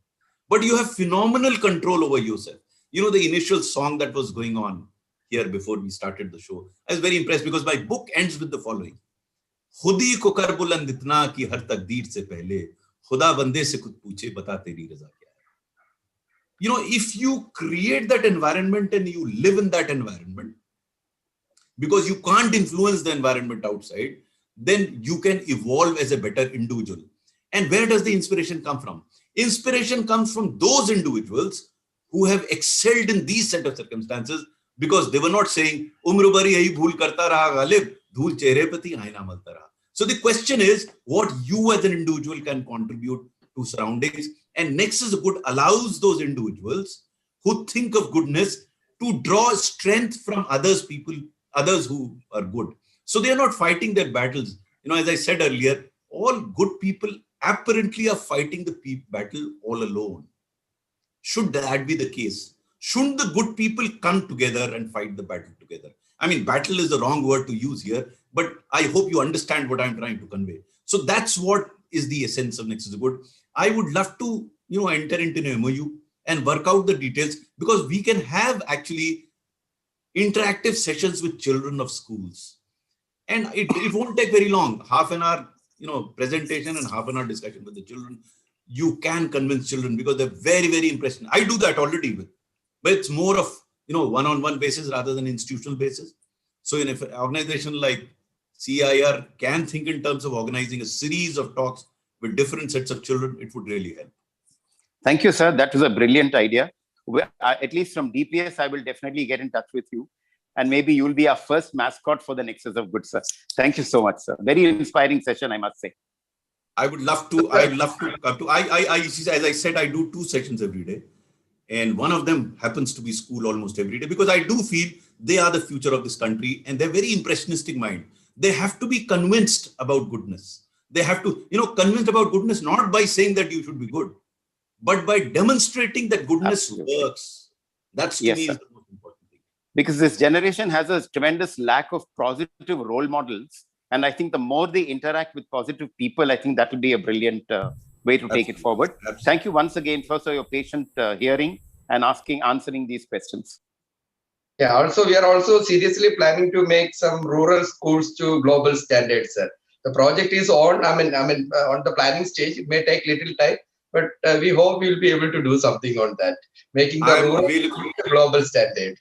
But you have phenomenal control over yourself. You know, the initial song that was going on here before we started the show, I was very impressed because my book ends with the following. खुदी को कर बुलंद इतना कि हर तकदीर से पहले खुदा बंदे से खुद पूछे बता तेरी रजा क्या है. You know, if you create that environment and you live in that environment, because you can't influence the environment outside, then you can evolve as a better individual. And where does the inspiration come from? Inspiration comes from those individuals who have excelled in these set of circumstances, because they were not saying, Umr bari yahi bhool karta raha ghalib, dhool chehre pe thi aina malta raha. So the question is what you as an individual can contribute to surroundings. And Nexus of Good allows those individuals who think of goodness to draw strength from others who are good. So they are not fighting their battles. You know, as I said earlier, all good people apparently are fighting the battle all alone. Should that be the case? Shouldn't the good people come together and fight the battle together? I mean, battle is the wrong word to use here, but I hope you understand what I'm trying to convey. So that's what is the essence of Nexus of Good. I would love to, enter into an MOU and work out the details, because we can have actually interactive sessions with children of schools. And it won't take very long, half an hour, presentation and half an hour discussion with the children. You can convince children because they're very, very impressed. I do that already but it's more of, one-on-one basis rather than institutional basis. So if an organization like CIR can think in terms of organizing a series of talks with different sets of children, it would really help. Thank you, sir. That was a brilliant idea. At least from DPS, I will definitely get in touch with you. And maybe you'll be our first mascot for the Nexus of Good, sir. Thank you so much, sir. Very inspiring session, I must say. I would love to. I'd love to come to. As I said, I do 2 sessions every day, and one of them happens to be school almost every day, because I do feel they are the future of this country, and they're very impressionistic mind. They have to be convinced about goodness. They have to, convinced about goodness, not by saying that you should be good, but by demonstrating that goodness Absolutely. works. That's to Yes, me sir. is the most important thing. Because this generation has a tremendous lack of positive role models. And I think the more they interact with positive people, I think that will be a brilliant way to take it forward. Absolutely. Thank you once again for your patient hearing and answering these questions. Yeah, also we are also seriously planning to make some rural schools to global standards, sir. The project is on, on the planning stage. It may take little time, but we hope we'll be able to do something on that, making the I am rural available. to global standard.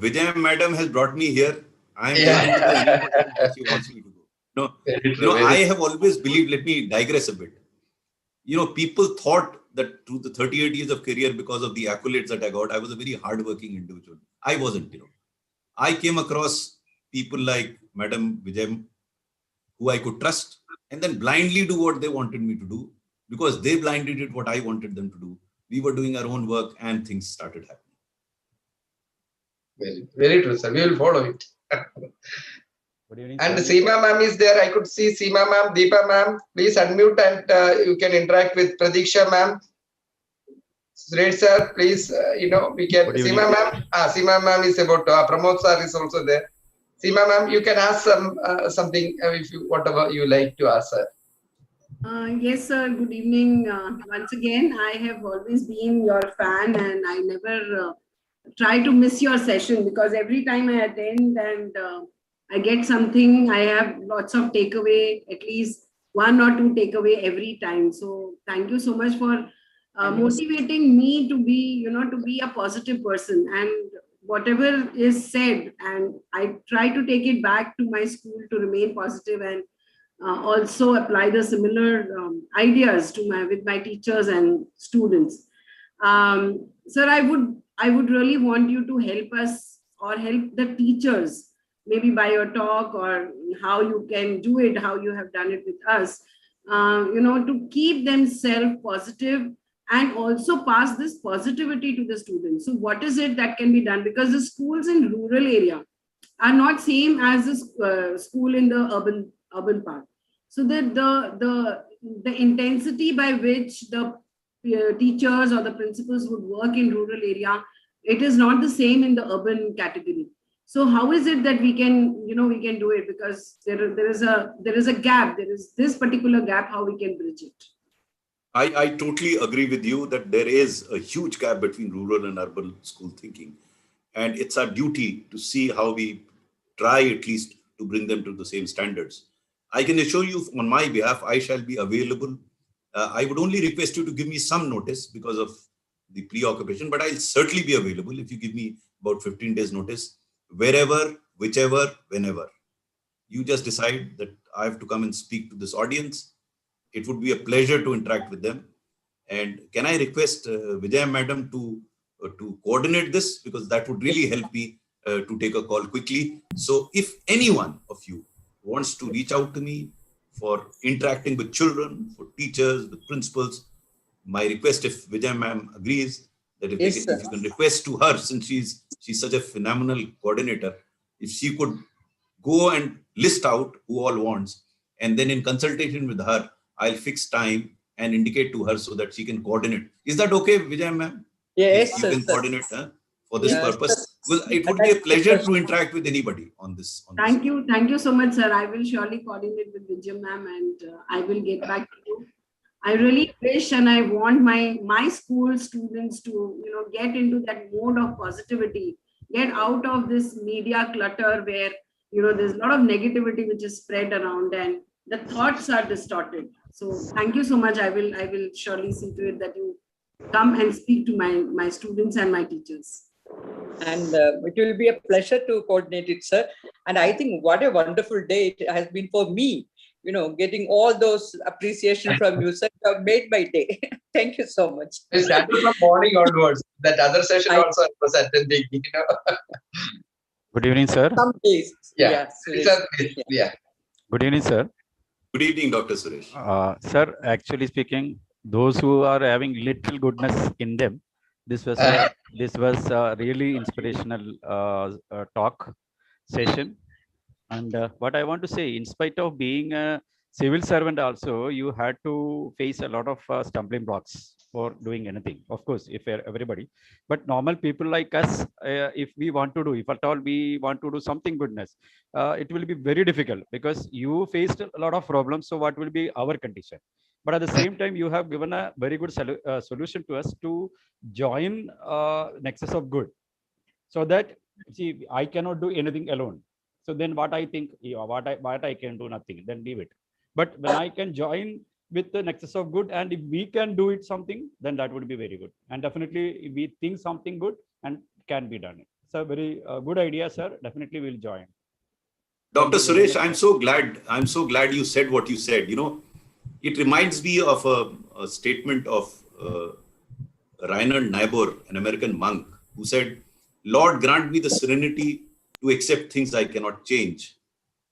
Vijay madam has brought me here. I am Yeah. willing to go anywhere that she wants me to go. No, Very true, very I true. have always believed, let me digress a bit. People thought that through the 38 years of career, because of the accolades that I got, I was a very hardworking individual. I wasn't, I came across people like Madam Vijay, who I could trust, and then blindly do what they wanted me to do, because they blindly did what I wanted them to do. We were doing our own work and things started happening. Very, very true, sir. We will follow it. Good evening, And sir. Seema ma'am is there. I could see Seema ma'am, Deepa ma'am. Please unmute and you can interact with Pradiksha ma'am. Great, sir. Please, we can. Good evening. Seema ma'am. Seema ma'am is about Pramod sir is also there. Seema ma'am, you can ask something if you whatever you like to ask, sir. Yes, sir. Good evening. Once again, I have always been your fan, and I never try to miss your session, because every time I attend and I get something, I have lots of takeaway, at least 1 or 2 takeaway every time. So thank you so much for motivating me to be, to be a positive person, and whatever is said, and I try to take it back to my school to remain positive and also apply the similar ideas to with my teachers and students. Sir, I would really want you to help us or help the teachers, maybe by your talk or how you can do it, how you have done it with us, to keep themselves positive and also pass this positivity to the students. So what is it that can be done? Because the schools in rural area are not same as the school in the urban part. So the intensity by which the teachers or the principals would work in rural area, it is not the same in the urban category. So how is it that we can do it? Because there is a gap. There is this particular gap. How we can bridge it? I totally agree with you that there is a huge gap between rural and urban school thinking. And it's our duty to see how we try at least to bring them to the same standards. I can assure you on my behalf, I shall be available. I would only request you to give me some notice because of the preoccupation, but I'll certainly be available if you give me about 15 days notice, wherever, whichever, whenever. You just decide that I have to come and speak to this audience. It would be a pleasure to interact with them. And can I request Vijay madam to coordinate this, because that would really help me to take a call quickly. So if anyone of you wants to reach out to me for interacting with children, for teachers, with principals, my request, if Vijay ma'am agrees, that if you can request to her, since she's such a phenomenal coordinator, if she could go and list out who all wants, and then in consultation with her, I'll fix time and indicate to her so that she can coordinate. Is that okay, Vijay ma'am? Yes, you can coordinate for this purpose. Well, it would be a pleasure to interact with anybody on this. Thank you so much, sir. I will surely coordinate with Vijay ma'am, and I will get back to you. I really wish and I want my school students to get into that mode of positivity, get out of this media clutter where there's a lot of negativity which is spread around and the thoughts are distorted. So thank you so much. I will surely see to it that you come and speak to my students and my teachers. And it will be a pleasure to coordinate it, sir. And I think what a wonderful day it has been for me, getting all those appreciation from you, sir. You have made my day. Thank you so much. We started from morning onwards. That other session also I was attending. Good evening, sir. Some days. Yeah. Good evening, sir. Good evening, Dr. Suresh. Sir, actually speaking, those who are having little goodness in them, this was a really inspirational talk session. And what I want to say, in spite of being a civil servant also, you had to face a lot of stumbling blocks for doing anything. Of course, if everybody, but normal people like us, if we want to do, if at all we want to do something goodness, it will be very difficult because you faced a lot of problems. So what will be our condition? But at the same time, you have given a very good solution to us to join Nexus of Good, so that, see, I cannot do anything alone. So then what I think, what I can do, nothing, then leave it. But when I can join with the Nexus of Good, and if we can do it something, then that would be very good. And definitely if we think something good and can be done. So very good idea, sir. Definitely will join. Dr. Suresh, I'm so glad you said what you said. You know, it reminds me of a statement of Reinhard Niebuhr, an American monk, who said, "Lord, grant me the serenity to accept things I cannot change,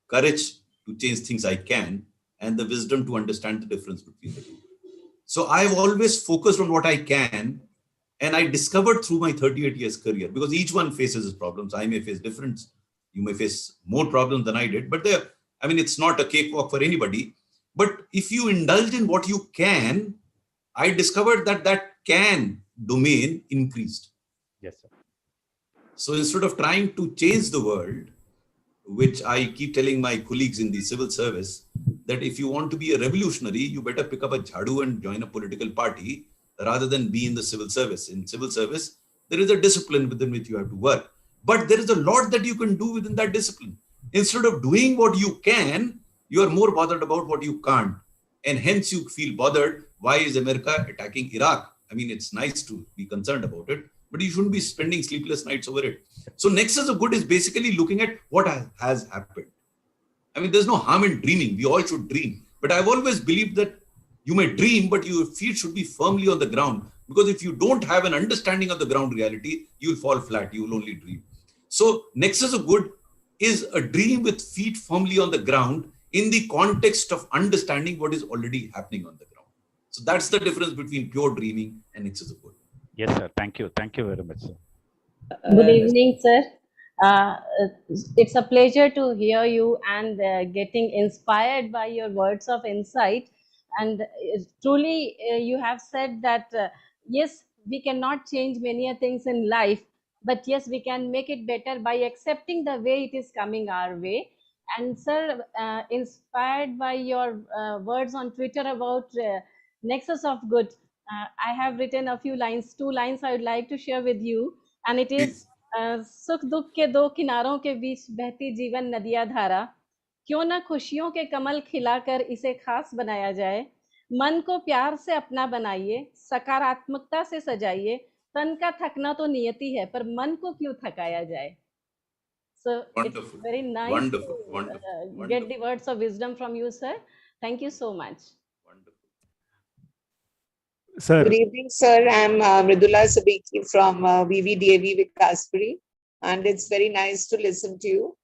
courage to change things I can, and the wisdom to understand the difference between the two." So I've always focused on what I can, and I discovered through my 38 years career, because each one faces his problems. I may face different, you may face more problems than I did, but it's not a cakewalk for anybody. But if you indulge in what you can, I discovered that can domain increased. Yes, sir. So instead of trying to change the world, which I keep telling my colleagues in the civil service, that if you want to be a revolutionary, you better pick up a jhadu and join a political party rather than be in the civil service. In civil service, there is a discipline within which you have to work, but there is a lot that you can do within that discipline. Instead of doing what you can, you are more bothered about what you can't. And hence you feel bothered. Why is America attacking Iraq? I mean, it's nice to be concerned about it, but you shouldn't be spending sleepless nights over it. So Nexus of Good is basically looking at what has happened. I mean, there's no harm in dreaming. We all should dream. But I've always believed that you may dream, but your feet should be firmly on the ground. Because if you don't have an understanding of the ground reality, you'll fall flat. You will only dream. So Nexus of Good is a dream with feet firmly on the ground in the context of understanding what is already happening on the ground. So that's the difference between pure dreaming and Nexus of Good. Yes, sir. Thank you. Thank you very much, sir. Good evening, sir. It's a pleasure to hear you and getting inspired by your words of insight. And truly, you have said that, yes, we cannot change many things in life, but yes, we can make it better by accepting the way it is coming our way. And sir, inspired by your words on Twitter about Nexus of Good, I have written a few lines, 2 lines I would like to share with you. And it is, सुख दुख के दो किनारों के बीच बहती जीवन नदिया धारा, क्यों ना खुशियों के कमल खिलाकर इसे खास बनाया जाए, मन को प्यार से अपना बनाइए, सकारात्मकता से सजाइए, तन का थकना तो नियति है, पर मन को क्यों थकाया जाए. So Wonderful. It's very nice Wonderful. to get the words of wisdom from you, sir. Thank you so much. Wonderful. Sir. Good evening, sir. I'm Mridula Sabiki from VVDAV Vikaspuri, and it's very nice to listen to you.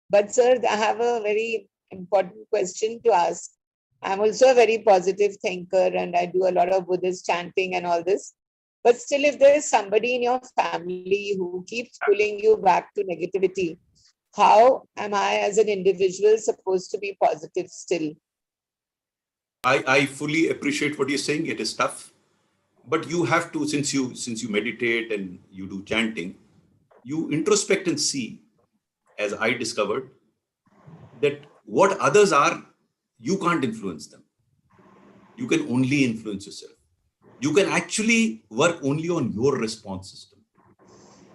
But sir, I have a very important question to ask. I'm also a very positive thinker and I do a lot of Buddhist chanting and all this. But still, if there is somebody in your family who keeps pulling you back to negativity, how am I as an individual supposed to be positive still? I fully appreciate what you're saying. It is tough. But you have to, since you meditate and you do chanting, you introspect and see, as I discovered, that what others are, you can't influence them. You can only influence yourself. You can actually work only on your response system.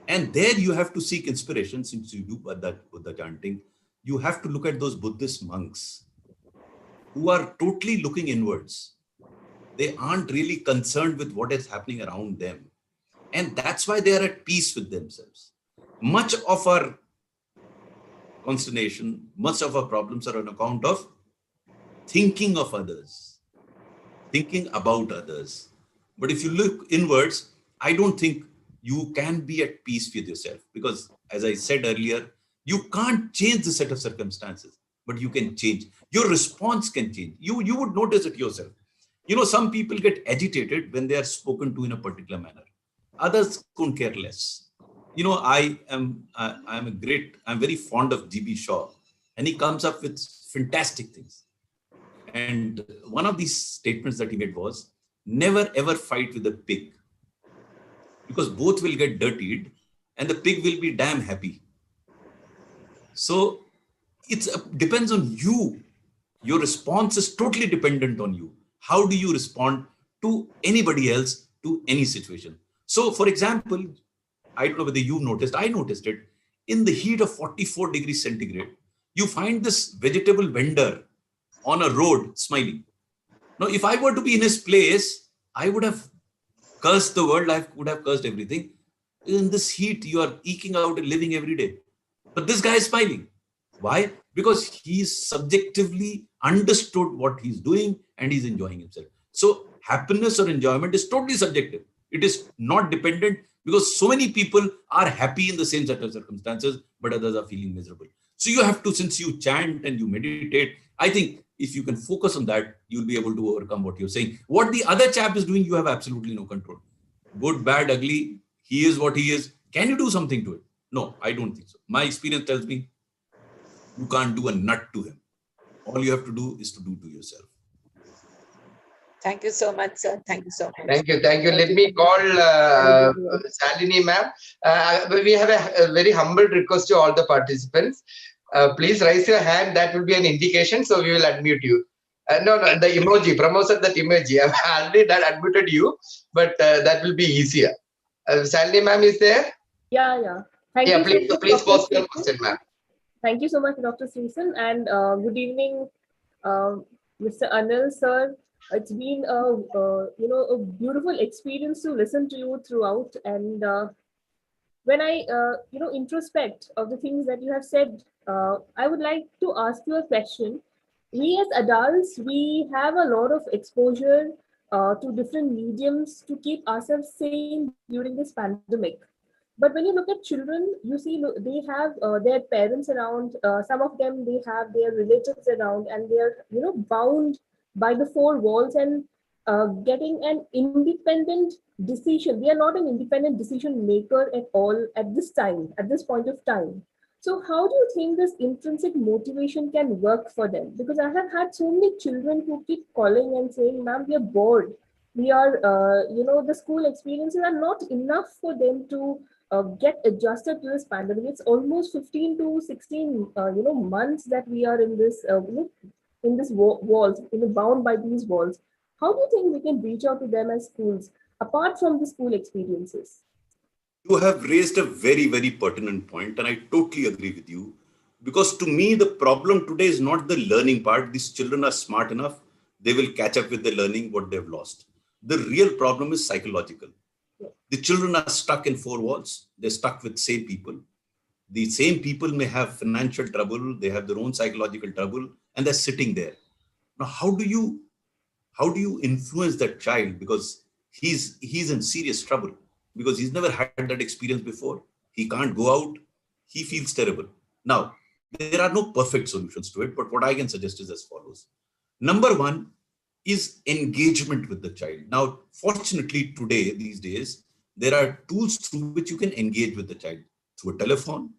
And there you have to seek inspiration. Since you do Buddha chanting, you have to look at those Buddhist monks who are totally looking inwards. They aren't really concerned with what is happening around them. And that's why they are at peace with themselves. Much of our consternation, much of our problems are on account of thinking of others, thinking about others. But if you look inwards, I don't think you can be at peace with yourself, because as I said earlier, you can't change the set of circumstances, but you can change. Your response can change. You would notice it yourself. You know, some people get agitated when they are spoken to in a particular manner. Others couldn't care less. You know, I'm very fond of G.B. Shaw, and he comes up with fantastic things. And one of these statements that he made was, never ever fight with a pig, because both will get dirtied and the pig will be damn happy. So it depends on you. Your response is totally dependent on you. How do you respond to anybody else, to any situation? So for example, I don't know whether you noticed, I noticed it, in the heat of 44 degrees centigrade, you find this vegetable vendor on a road smiling. Now, if I were to be in his place, I would have cursed the world, I would have cursed everything. In this heat, you are eking out a living every day. But this guy is smiling. Why? Because he's subjectively understood what he's doing and he's enjoying himself. So happiness or enjoyment is totally subjective. It is not dependent, because so many people are happy in the same set of circumstances, but others are feeling miserable. So you have to, since you chant and you meditate, I think if you can focus on that, you'll be able to overcome what you're saying. What the other chap is doing, you have absolutely no control. Good, bad, ugly, he is what he is. Can you do something to it? No, I don't think so. My experience tells me you can't do a nut to him. All you have to do is to do to yourself. Thank you so much, sir. Thank you so much. Thank you. Thank you. Let me call Shalini ma'am. We have a very humble request to all the participants. Please raise your hand. That will be an indication. So we will unmute you. No, the emoji. Pramod said that emoji. I've already unmuted you, but that will be easier. Shalini ma'am is there? Yeah. Thank you. Please post your question, ma'am. Thank you so much, Dr. Sreesan, and good evening, Mr. Anil, sir. It's been a beautiful experience to listen to you throughout. And when I introspect of the things that you have said, I would like to ask you a question. We as adults, we have a lot of exposure to different mediums to keep ourselves sane during this pandemic. But when you look at children, you see they have their parents around. Some of them, they have their relatives around, and they're bound by the four walls and getting an independent decision. They are not an independent decision maker at all at this time, at this point of time. So how do you think this intrinsic motivation can work for them? Because I have had so many children who keep calling and saying, ma'am, we are bored. We are, the school experiences are not enough for them to get adjusted to this pandemic. It's almost 15 to 16, months that we are in this, in this walls, bound by these walls. How do you think we can reach out to them as schools, apart from the school experiences? You have raised a very, very pertinent point, and I totally agree with you. Because to me, the problem today is not the learning part. These children are smart enough. They will catch up with the learning what they've lost. The real problem is psychological. The children are stuck in four walls. They're stuck with same people. The same people may have financial trouble. They have their own psychological trouble, and they're sitting there. Now, how do you influence that child? Because he's in serious trouble, because he's never had that experience before. He can't go out. He feels terrible. Now, there are no perfect solutions to it, but what I can suggest is as follows. Number one is engagement with the child. Now, fortunately, today, these days, there are tools through which you can engage with the child, through a telephone,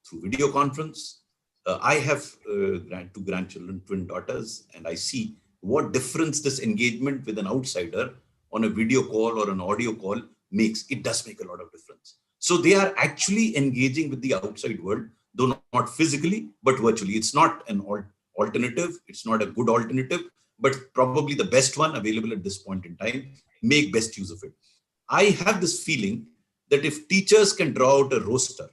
through video conference. I have two grandchildren, twin daughters, and I see what difference this engagement with an outsider on a video call or an audio call makes. It does make a lot of difference. So they are actually engaging with the outside world, though not physically, but virtually. It's not an alternative. It's not a good alternative, but probably the best one available at this point in time. Make best use of it. I have this feeling that if teachers can draw out a roster,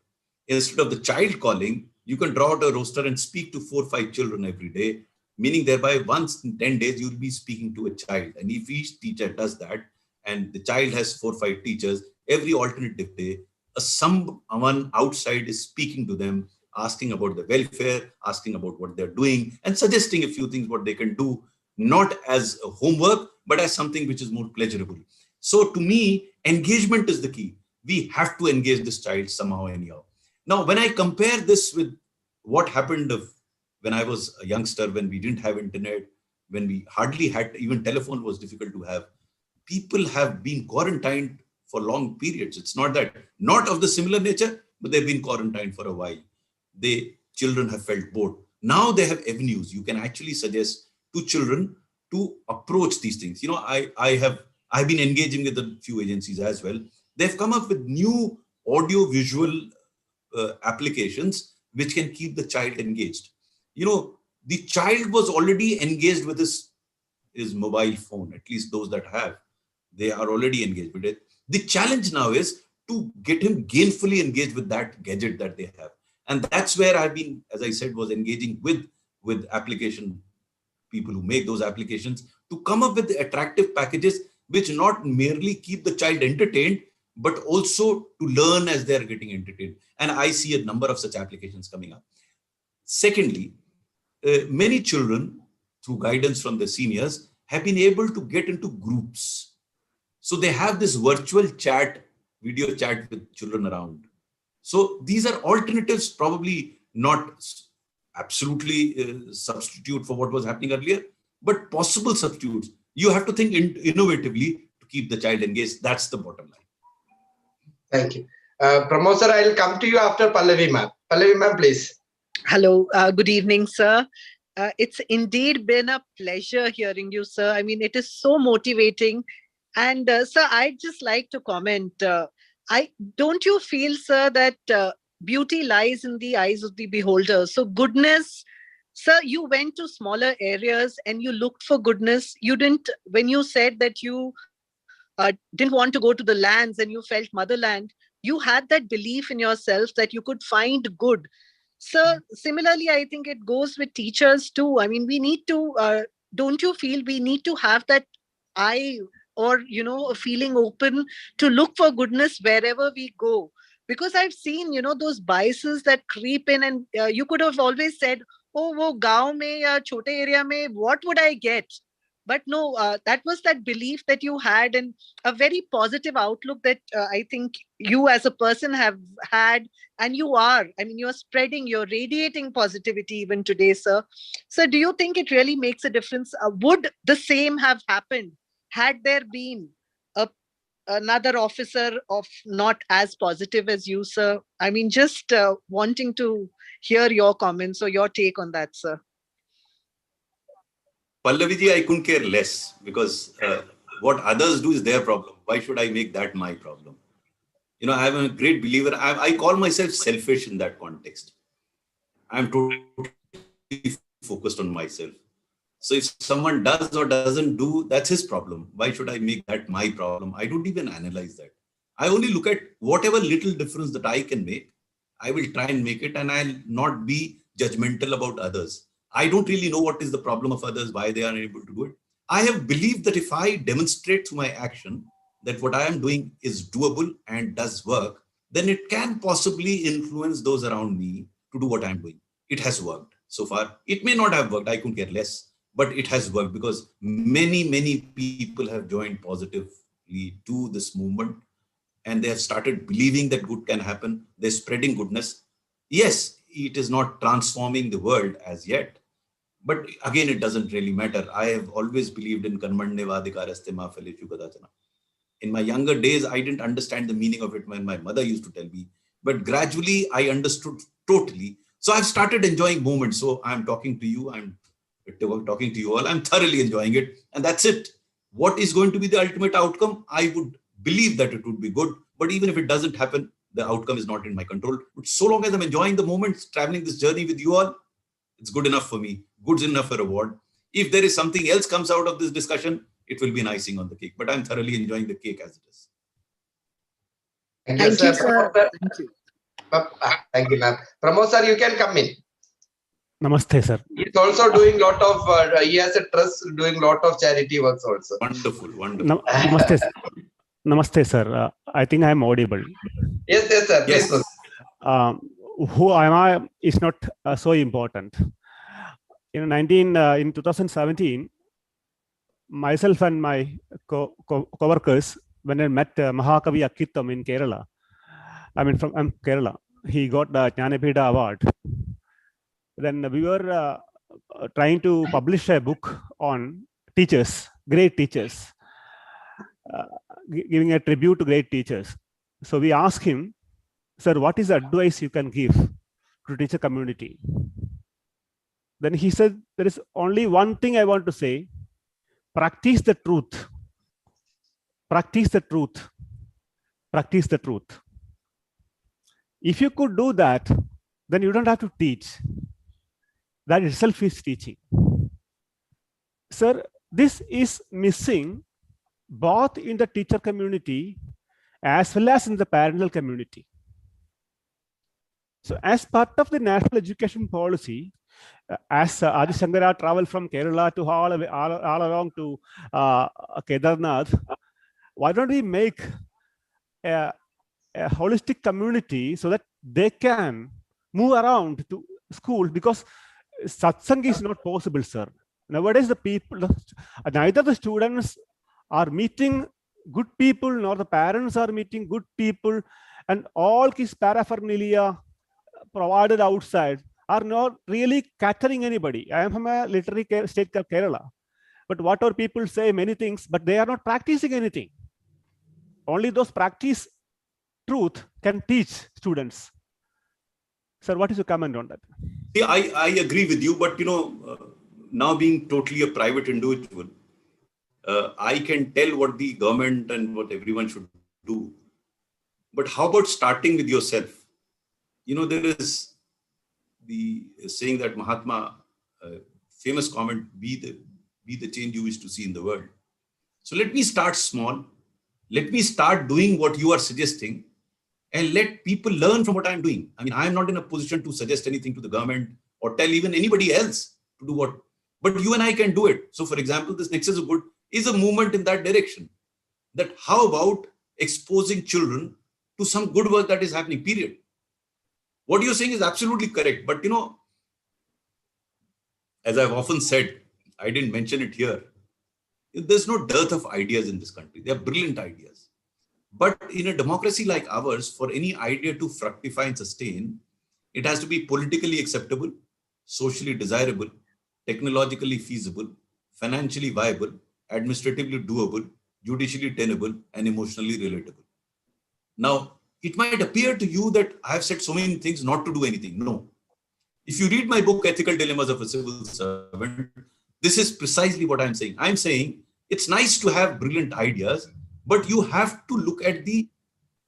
instead of the child calling, you can draw out a roster and speak to 4 or 5 children every day, meaning thereby once in 10 days, you'll be speaking to a child. And if each teacher does that, and the child has 4 or 5 teachers, every alternative day, someone outside is speaking to them, asking about the welfare, asking about what they're doing, and suggesting a few things what they can do, not as a homework, but as something which is more pleasurable. So to me, engagement is the key. We have to engage this child somehow anyhow. Now, when I compare this with what happened when I was a youngster, when we didn't have internet, when we hardly had, even telephone was difficult to have, people have been quarantined for long periods. It's not that, not of the similar nature, but they've been quarantined for a while. Children have felt bored. Now they have avenues. You can actually suggest to children to approach these things. You know, I've been engaging with a few agencies as well. They've come up with new audio visual applications which can keep the child engaged. You know, the child was already engaged with his mobile phone, at least those that have, they are already engaged with it. The challenge now is to get him gainfully engaged with that gadget that they have. And that's where I've been, as I said, was engaging with application people who make those applications to come up with the attractive packages which not merely keep the child entertained, but also to learn as they're getting entertained. And I see a number of such applications coming up. Secondly, many children, through guidance from the seniors, have been able to get into groups. So they have this virtual chat, video chat with children around. So these are alternatives, probably not absolutely substitute for what was happening earlier, but possible substitutes. You have to think innovatively to keep the child engaged. That's the bottom line. Thank you. Pramod sir, I'll come to you after Pallavi ma'am. Pallavi ma'am, please. Hello, good evening, sir. It's indeed been a pleasure hearing you, sir. I mean, it is so motivating. And sir, I'd just like to comment. Don't you feel, sir, that beauty lies in the eyes of the beholder? So goodness, sir, you went to smaller areas and you looked for goodness. You didn't, when you said that you didn't want to go to the lands and you felt motherland, you had that belief in yourself that you could find good. So similarly, I think it goes with teachers too. I mean, we need to, don't you feel we need to have that eye or, you know, a feeling open to look for goodness wherever we go? Because I've seen, you know, those biases that creep in, and you could have always said, oh, wo gaon mein ya chote area mein, what would I get? But no, that was that belief that you had, and a very positive outlook that I think you as a person have had, and you are. I mean, you're spreading, you're radiating positivity even today, sir. So do you think it really makes a difference? Would the same have happened had there been another officer of not as positive as you, sir? I mean, just wanting to hear your comments or your take on that, sir. Pallaviji, I couldn't care less, because what others do is their problem. Why should I make that my problem? You know, I'm a great believer. I call myself selfish in that context. I'm totally focused on myself. So if someone does or doesn't do, that's his problem. Why should I make that my problem? I don't even analyze that. I only look at whatever little difference that I can make. I will try and make it, and I'll not be judgmental about others. I don't really know what is the problem of others, why they are unable to do it. I have believed that if I demonstrate through my action that what I am doing is doable and does work, then it can possibly influence those around me to do what I'm doing. It has worked so far. It may not have worked, I couldn't care less, but it has worked because many people have joined positively to this movement, and they have started believing that good can happen. They're spreading goodness. Yes, it is not transforming the world as yet, but again, it doesn't really matter. I have always believed in karmanye vadikaraste ma phaleshu kadachana. In my younger days, I didn't understand the meaning of it when my mother used to tell me, but gradually I understood totally. So I've started enjoying moments. So I'm talking to you, I'm talking to you all, I'm thoroughly enjoying it. And that's it. What is going to be the ultimate outcome? I would believe that it would be good, but even if it doesn't happen, the outcome is not in my control. But so long as I'm enjoying the moments, traveling this journey with you all, it's good enough for me. Good enough for a reward. If there is something else comes out of this discussion, it will be an icing on the cake. But I'm thoroughly enjoying the cake as it is. Thank you, sir. Thank you. Thank you, ma'am. Pramod sir, you can come in. Namaste, sir. He's also doing lot of, he has a trust doing lot of charity works also. Wonderful, wonderful. Namaste, sir. Namaste, sir. I think I'm audible. Yes, sir. Yes. Who am I is not so important. In 2017, myself and my co-workers, when I met Mahakavi Akittam in Kerala, I'm Kerala. He got the Jnanapida Award. Then we were trying to publish a book on teachers, great teachers, giving a tribute to great teachers. So we asked him, sir, what is the advice you can give to teacher community? Then he said, there is only one thing I want to say: practice the truth. Practice the truth. Practice the truth. If you could do that, then you don't have to teach. That itself is teaching. Sir, this is missing both in the teacher community as well as in the parental community. So as part of the national education policy, as Adi Shankara traveled from Kerala to all along to Kedarnath, why don't we make a holistic community so that they can move around to school? Because satsang is not possible, sir. Nowadays, the people, neither the students are meeting good people, nor the parents are meeting good people, and all his paraphernalia provided outside are not really catering anybody. I am from a literary state of Kerala, but whatever people say many things, but they are not practicing anything. Only those practice truth can teach students. Sir, what is your comment on that? See, I agree with you, but now being totally a private individual, I can tell what the government and what everyone should do. But how about starting with yourself? There is the saying that Mahatma, famous comment, be the change you wish to see in the world. So let me start small. Let me start doing what you are suggesting, and let people learn from what I'm doing. I mean, I'm not in a position to suggest anything to the government or tell even anybody else to do what, but you and I can do it. So for example, this Nexus of Good is a movement in that direction. That how about exposing children to some good work that is happening, period. What you're saying is absolutely correct. But as I've often said, I didn't mention it here, there's no dearth of ideas in this country. They are brilliant ideas. But in a democracy like ours, for any idea to fructify and sustain, it has to be politically acceptable, socially desirable, technologically feasible, financially viable, administratively doable, judicially tenable, and emotionally relatable. Now, it might appear to you that I have said so many things not to do anything. No. If you read my book, Ethical Dilemmas of a Civil Servant, this is precisely what I'm saying. I'm saying it's nice to have brilliant ideas, but you have to look at the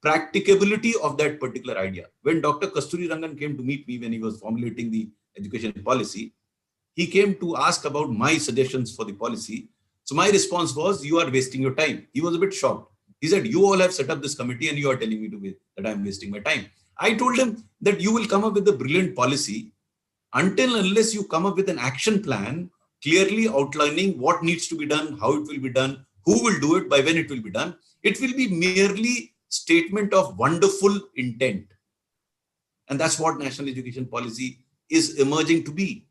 practicability of that particular idea. When Dr. Kasturi Rangan came to meet me when he was formulating the education policy, he came to ask about my suggestions for the policy. So my response was, you are wasting your time. He was a bit shocked. He said, you all have set up this committee and you are telling me that I'm wasting my time. I told him that you will come up with a brilliant policy until unless you come up with an action plan clearly outlining what needs to be done, how it will be done, who will do it, by when it will be done. It will be merely statement of wonderful intent. And that's what national education policy is emerging to be.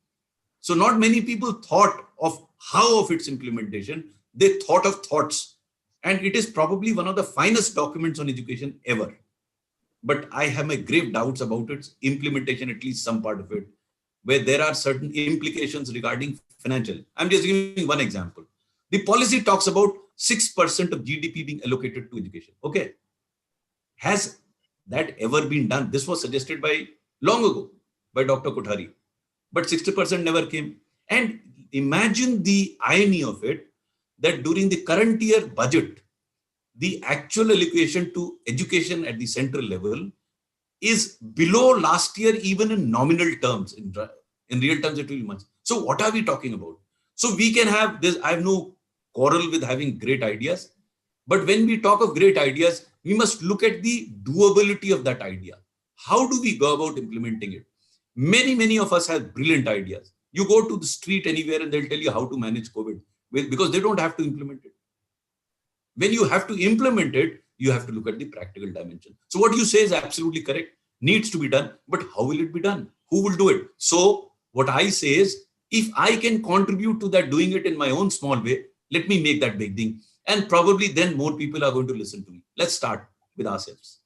So not many people thought of how of its implementation. They thought of thoughts. And it is probably one of the finest documents on education ever. But I have my grave doubts about its implementation, at least some part of it, where there are certain implications regarding financial. I'm just giving one example. The policy talks about 6% of GDP being allocated to education. Okay. Has that ever been done? This was suggested by long ago by Dr. Kothari, but 60% never came. And imagine the irony of it, that during the current year budget, the actual allocation to education at the central level is below last year, even in nominal terms. In real terms, it will be much. So what are we talking about? So we can have this. I have no quarrel with having great ideas. But when we talk of great ideas, we must look at the doability of that idea. How do we go about implementing it? Many of us have brilliant ideas. You go to the street anywhere and they'll tell you how to manage COVID because they don't have to implement it. When you have to implement it, you have to look at the practical dimension. So what you say is absolutely correct. Needs to be done, but how will it be done? Who will do it? So what I say is, if I can contribute to that, doing it in my own small way, let me make that big thing. And probably then more people are going to listen to me. Let's start with ourselves.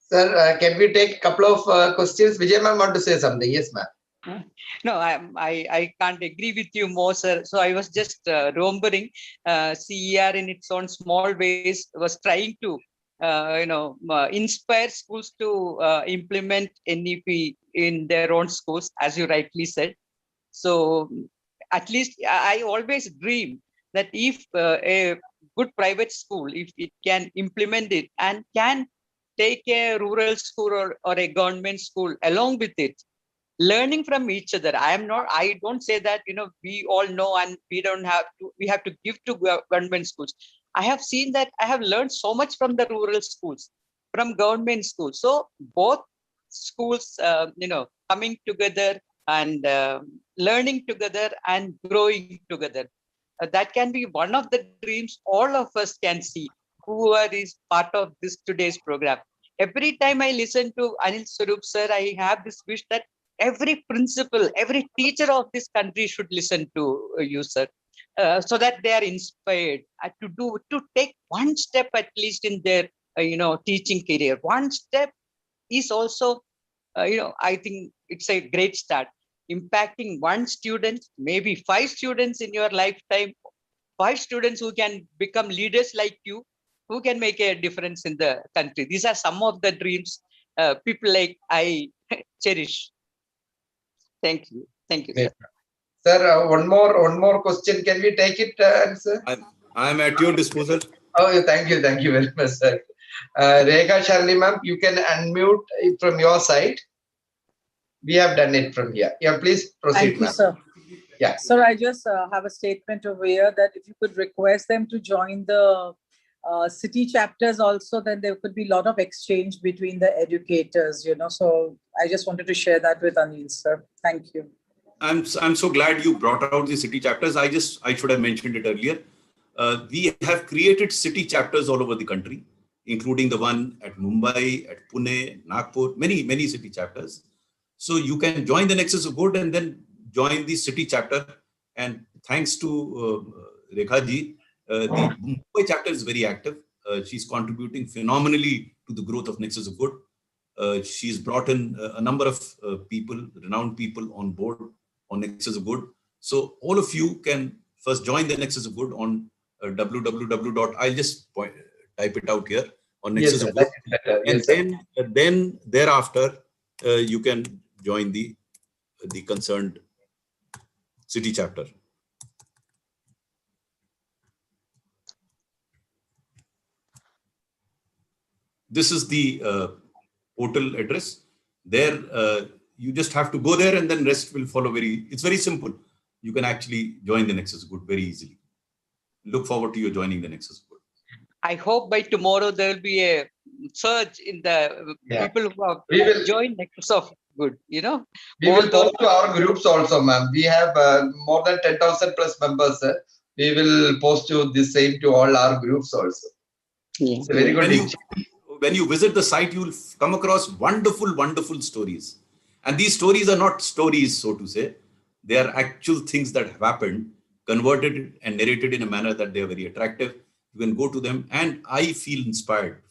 Sir, can we take a couple of questions? Vijay ma'am want to say something. Yes, ma'am. No, I can't agree with you more, sir. So I was just remembering CER in its own small ways was trying to inspire schools to implement NEP in their own schools, as you rightly said. So at least I always dream that if a good private school, if it can implement it and can take a rural school or a government school along with it, learning from each other. I don't say that, we all know and we have to give to government schools. I have seen that I have learned so much from the rural schools, from government schools. So both schools, coming together and learning together and growing together. That can be one of the dreams all of us can see who is part of this today's program. Every time I listen to Anil Swarup sir, I have this wish that every principal, every teacher of this country should listen to you, sir, so that they are inspired to take one step at least in their, teaching career. One step is also, I think it's a great start. Impacting one student, maybe 5 students in your lifetime, 5 students who can become leaders like you, who can make a difference in the country. These are some of the dreams people like I cherish. Thank you. Thank you, sir. Sir, one more question. Can we take it, sir? I'm at your disposal. Oh, thank you very much, sir. Rekha Sharli ma'am, you can unmute it from your side. We have done it from here. Yeah, please proceed, ma'am. Thank you, sir. Yeah. Sir, I just have a statement over here that if you could request them to join the city chapters also, then there could be a lot of exchange between the educators, So I just wanted to share that with Anil, sir. Thank you. I'm so glad you brought out the city chapters. I should have mentioned it earlier. We have created city chapters all over the country, including the one at Mumbai, at Pune, Nagpur, many city chapters. So you can join the Nexus of Good and then join the city chapter. And thanks to Rekha ji, the Mumbai chapter is very active. She's contributing phenomenally to the growth of Nexus of Good. She's brought in a number of people, renowned people on board on Nexus of Good. So all of you can first join the Nexus of Good on www. I'll just type it out here on Nexus of Good. And then thereafter, you can join the concerned city chapter. This is the portal address. There, you just have to go there and then rest will follow. It's very simple. You can actually join the Nexus Good very easily. Look forward to you joining the Nexus Good. I hope by tomorrow there will be a surge in the people who have joined Nexus of Good, We will post to our groups also, ma'am. We have more than 10,000 plus members, sir. We will post the same to all our groups also. Yeah. It's a very good when you visit the site, you will come across wonderful stories. And these stories are not stories, so to say. They are actual things that have happened, converted and narrated in a manner that they are very attractive. You can go to them and I feel inspired.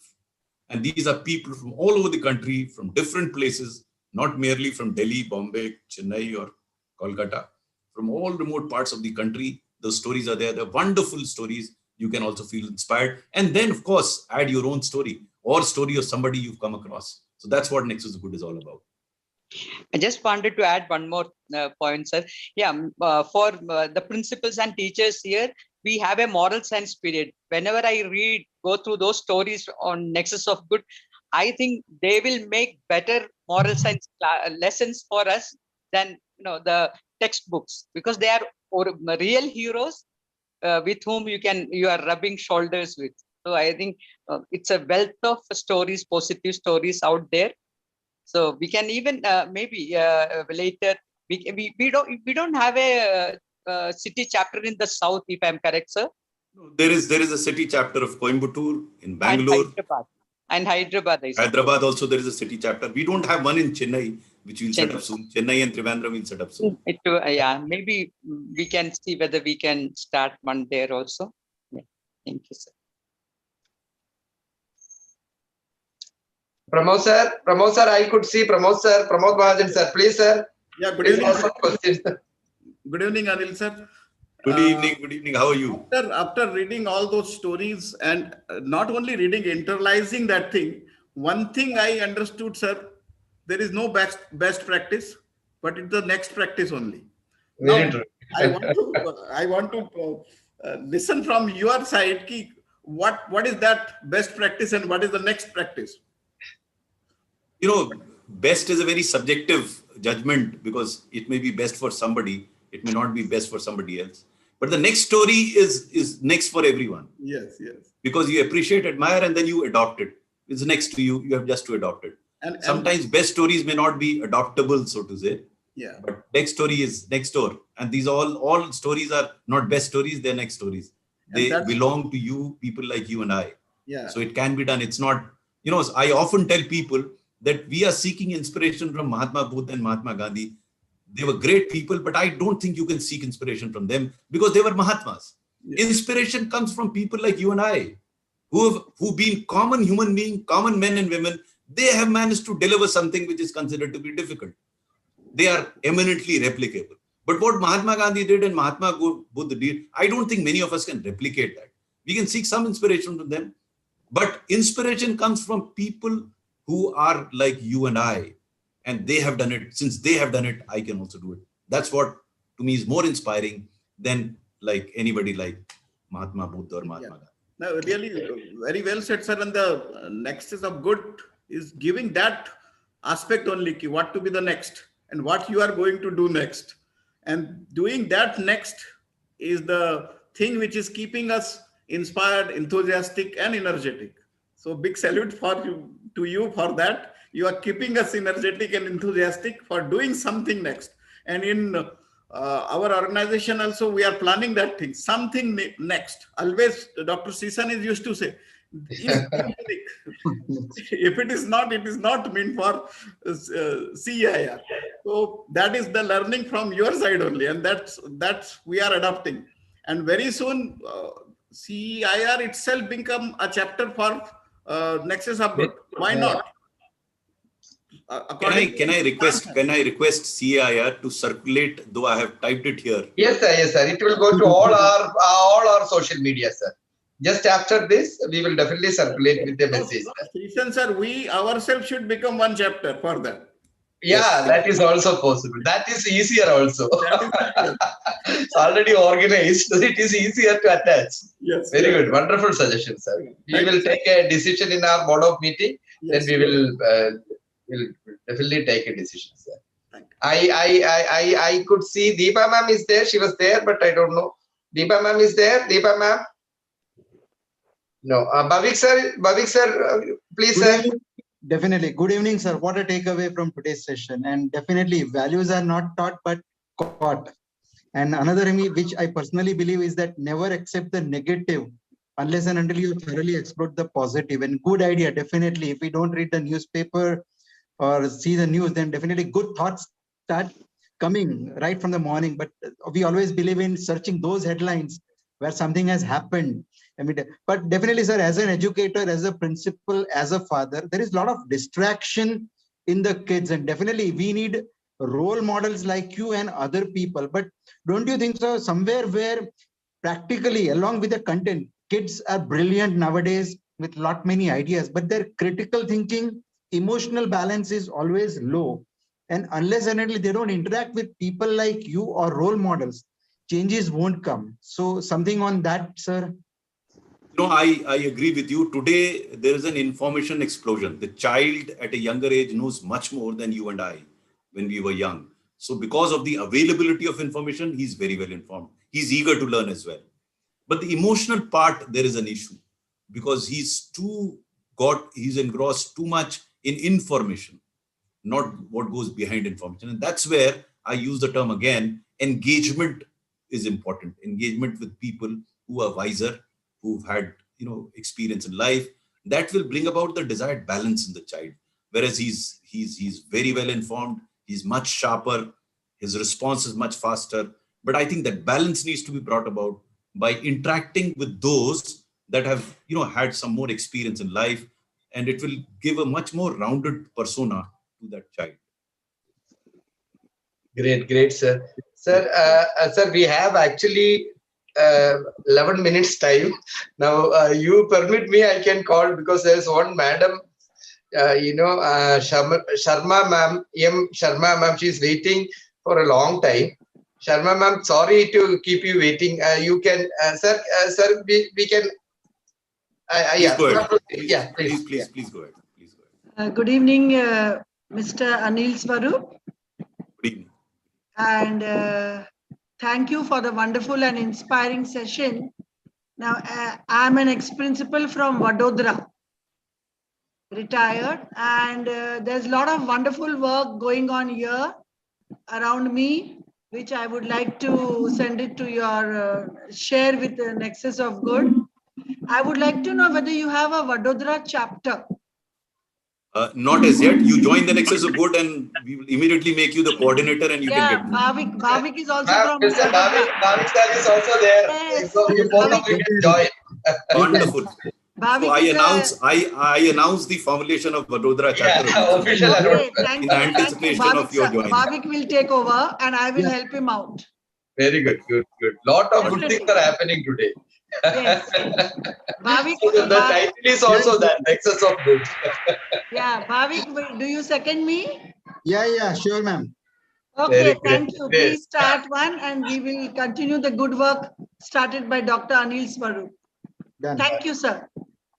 And these are people from all over the country, from different places, not merely from Delhi, Bombay, Chennai or Kolkata. From all remote parts of the country, those stories are there. They're wonderful stories. You can also feel inspired. And then, of course, add your own story or story of somebody you've come across. So that's what Nexus of Good is all about. I just wanted to add one more point, sir. Yeah, for the principals and teachers here, we have a moral science period. Whenever I go through those stories on Nexus of Good, I think they will make better moral science lessons for us than the textbooks, because they are real heroes with whom you are rubbing shoulders with. So I think it's a wealth of stories, positive stories out there. So we can even maybe later we don't have a city chapter in the south, if I'm correct, sir. No, there is a city chapter of Coimbatore in Bangalore and Hyderabad. Hyderabad also there is a city chapter. We don't have one in Chennai, which we'll set up soon. Chennai and Trivandrum will set up soon. Yeah, maybe we can see whether we can start one there also. Yeah. Thank you, sir. Pramod sir, I could see Pramod Mahajan sir. Please, sir. Yeah, good evening. Good evening, Anil sir. Good evening. Good evening. How are you? After reading all those stories and not only reading, internalizing that thing, one thing I understood, sir, there is no best practice, but it's the next practice only. Very Now, true. I want to listen from your side. Ki what is that best practice and what is the next practice? You know, best is a very subjective judgment because it may be best for somebody. It may not be best for somebody else. But the next story is next for everyone. Yes, yes. Because you appreciate, admire, and then you adopt it. It's next to you. You have just to adopt it. And sometimes best stories may not be adoptable, so to say. Yeah. But next story is next door. And these all stories are not best stories, they're next stories. They belong to you, people like you and I. Yeah. So it can be done. It's not, you know, I often tell people that we are seeking inspiration from Mahatma Buddha and Mahatma Gandhi. They were great people, but I don't think you can seek inspiration from them because they were Mahatmas. Yeah. Inspiration comes from people like you and I, who've been common human beings, common men and women. They have managed to deliver something which is considered to be difficult. They are eminently replicable. But what Mahatma Gandhi did and Mahatma Buddha did, I don't think many of us can replicate that. We can seek some inspiration from them, but inspiration comes from people who are like you and I. And they have done it. Since they have done it, I can also do it. That's what, to me, is more inspiring than like anybody like Mahatma Buddha or Mahatma Gandhi. No, really, very well said, sir. And the nexus of good is giving that aspect only, what to be the next and what you are going to do next. And doing that next is the thing which is keeping us inspired, enthusiastic, and energetic. So big salute to you for that. You are keeping us energetic and enthusiastic for doing something next. And in our organization also, we are planning that thing, something next. Always, Dr. Srisan is used to say, if it is not meant for CEIR. So that is the learning from your side only. And that's we are adopting. And very soon, CEIR itself become a chapter for Nexus of Good. Why not? Can I request CIR to circulate, though I have typed it here? Yes, sir. Yes, sir. It will go to all our social media, sir. Just after this, we will definitely circulate with the message. Sir, we ourselves should become one chapter for that. Yeah, that is also possible. That is easier also. It's already organized, so it is easier to attach. Yes. Very good. Wonderful suggestion, sir. We will take a decision in our board of meeting. Then we will definitely take a decision, sir. I could see Deepa ma'am is there. She was there, but I don't know. Deepa ma'am is there. Deepa ma'am. No. Bhavik sir, please, sir. Definitely. Good evening, sir. What a takeaway from today's session. And definitely, values are not taught but caught. And another which I personally believe is that never accept the negative unless and until you thoroughly explore the positive. And good idea, definitely. If we don't read the newspaper or see the news, then definitely good thoughts start coming right from the morning. But we always believe in searching those headlines where something has happened. I mean, but definitely, sir, as an educator, as a principal, as a father, there is a lot of distraction in the kids. And definitely we need role models like you and other people. But don't you think so? Somewhere where practically, along with the content, kids are brilliant nowadays with many ideas, but their critical thinking, emotional balance is always low. And unless and until they don't interact with people like you or role models, changes won't come. So something on that, sir? No, I agree with you. Today, there is an information explosion. The child at a younger age knows much more than you and I when we were young. So because of the availability of information, he's very well informed. He's eager to learn as well. But the emotional part, there is an issue because he's engrossed too much in information, not what goes behind information. And that's where I use the term again, engagement is important. Engagement with people who are wiser, who've had experience in life. That will bring about the desired balance in the child. Whereas he's very well informed, he's much sharper, his response is much faster. But I think that balance needs to be brought about by interacting with those that have had some more experience in life, and it will give a much more rounded persona to that child. Great, sir. Sir, we have actually 11 minutes time. Now, you permit me, I can call because there's one madam, Sharma ma'am, Sharma ma'am, she's waiting for a long time. Sharma ma'am, sorry to keep you waiting. You can, sir, we can. Please go ahead. Yeah, please. Please go ahead. Good evening, Mr. Anil Swarup. Good evening. And thank you for the wonderful and inspiring session. Now, I'm an ex-principal from Vadodara, retired, and there's a lot of wonderful work going on here around me, which I would like to send it to your share with the Nexus of Good. I would like to know whether you have a Vadodara chapter. Not as yet. You join the Nexus of Good and we will immediately make you the coordinator and you can get Bhavik is also from Mr. Bhavik sir is also there. Yes. So you both of you can join. Wonderful. So I announce the formulation of Vadodara chapter official announcement. in anticipation of your joining. Bhavik will take over and I will help him out. Very good, good. Lot of good things are happening today. Yes. Bhavik, so the title is also that, Nexus of Good. Yeah, Bhavik, do you second me? Yeah, sure, ma'am. Okay, thank you. Please start one and we will continue the good work started by Dr. Anil Swarup. Done. Thank you, sir.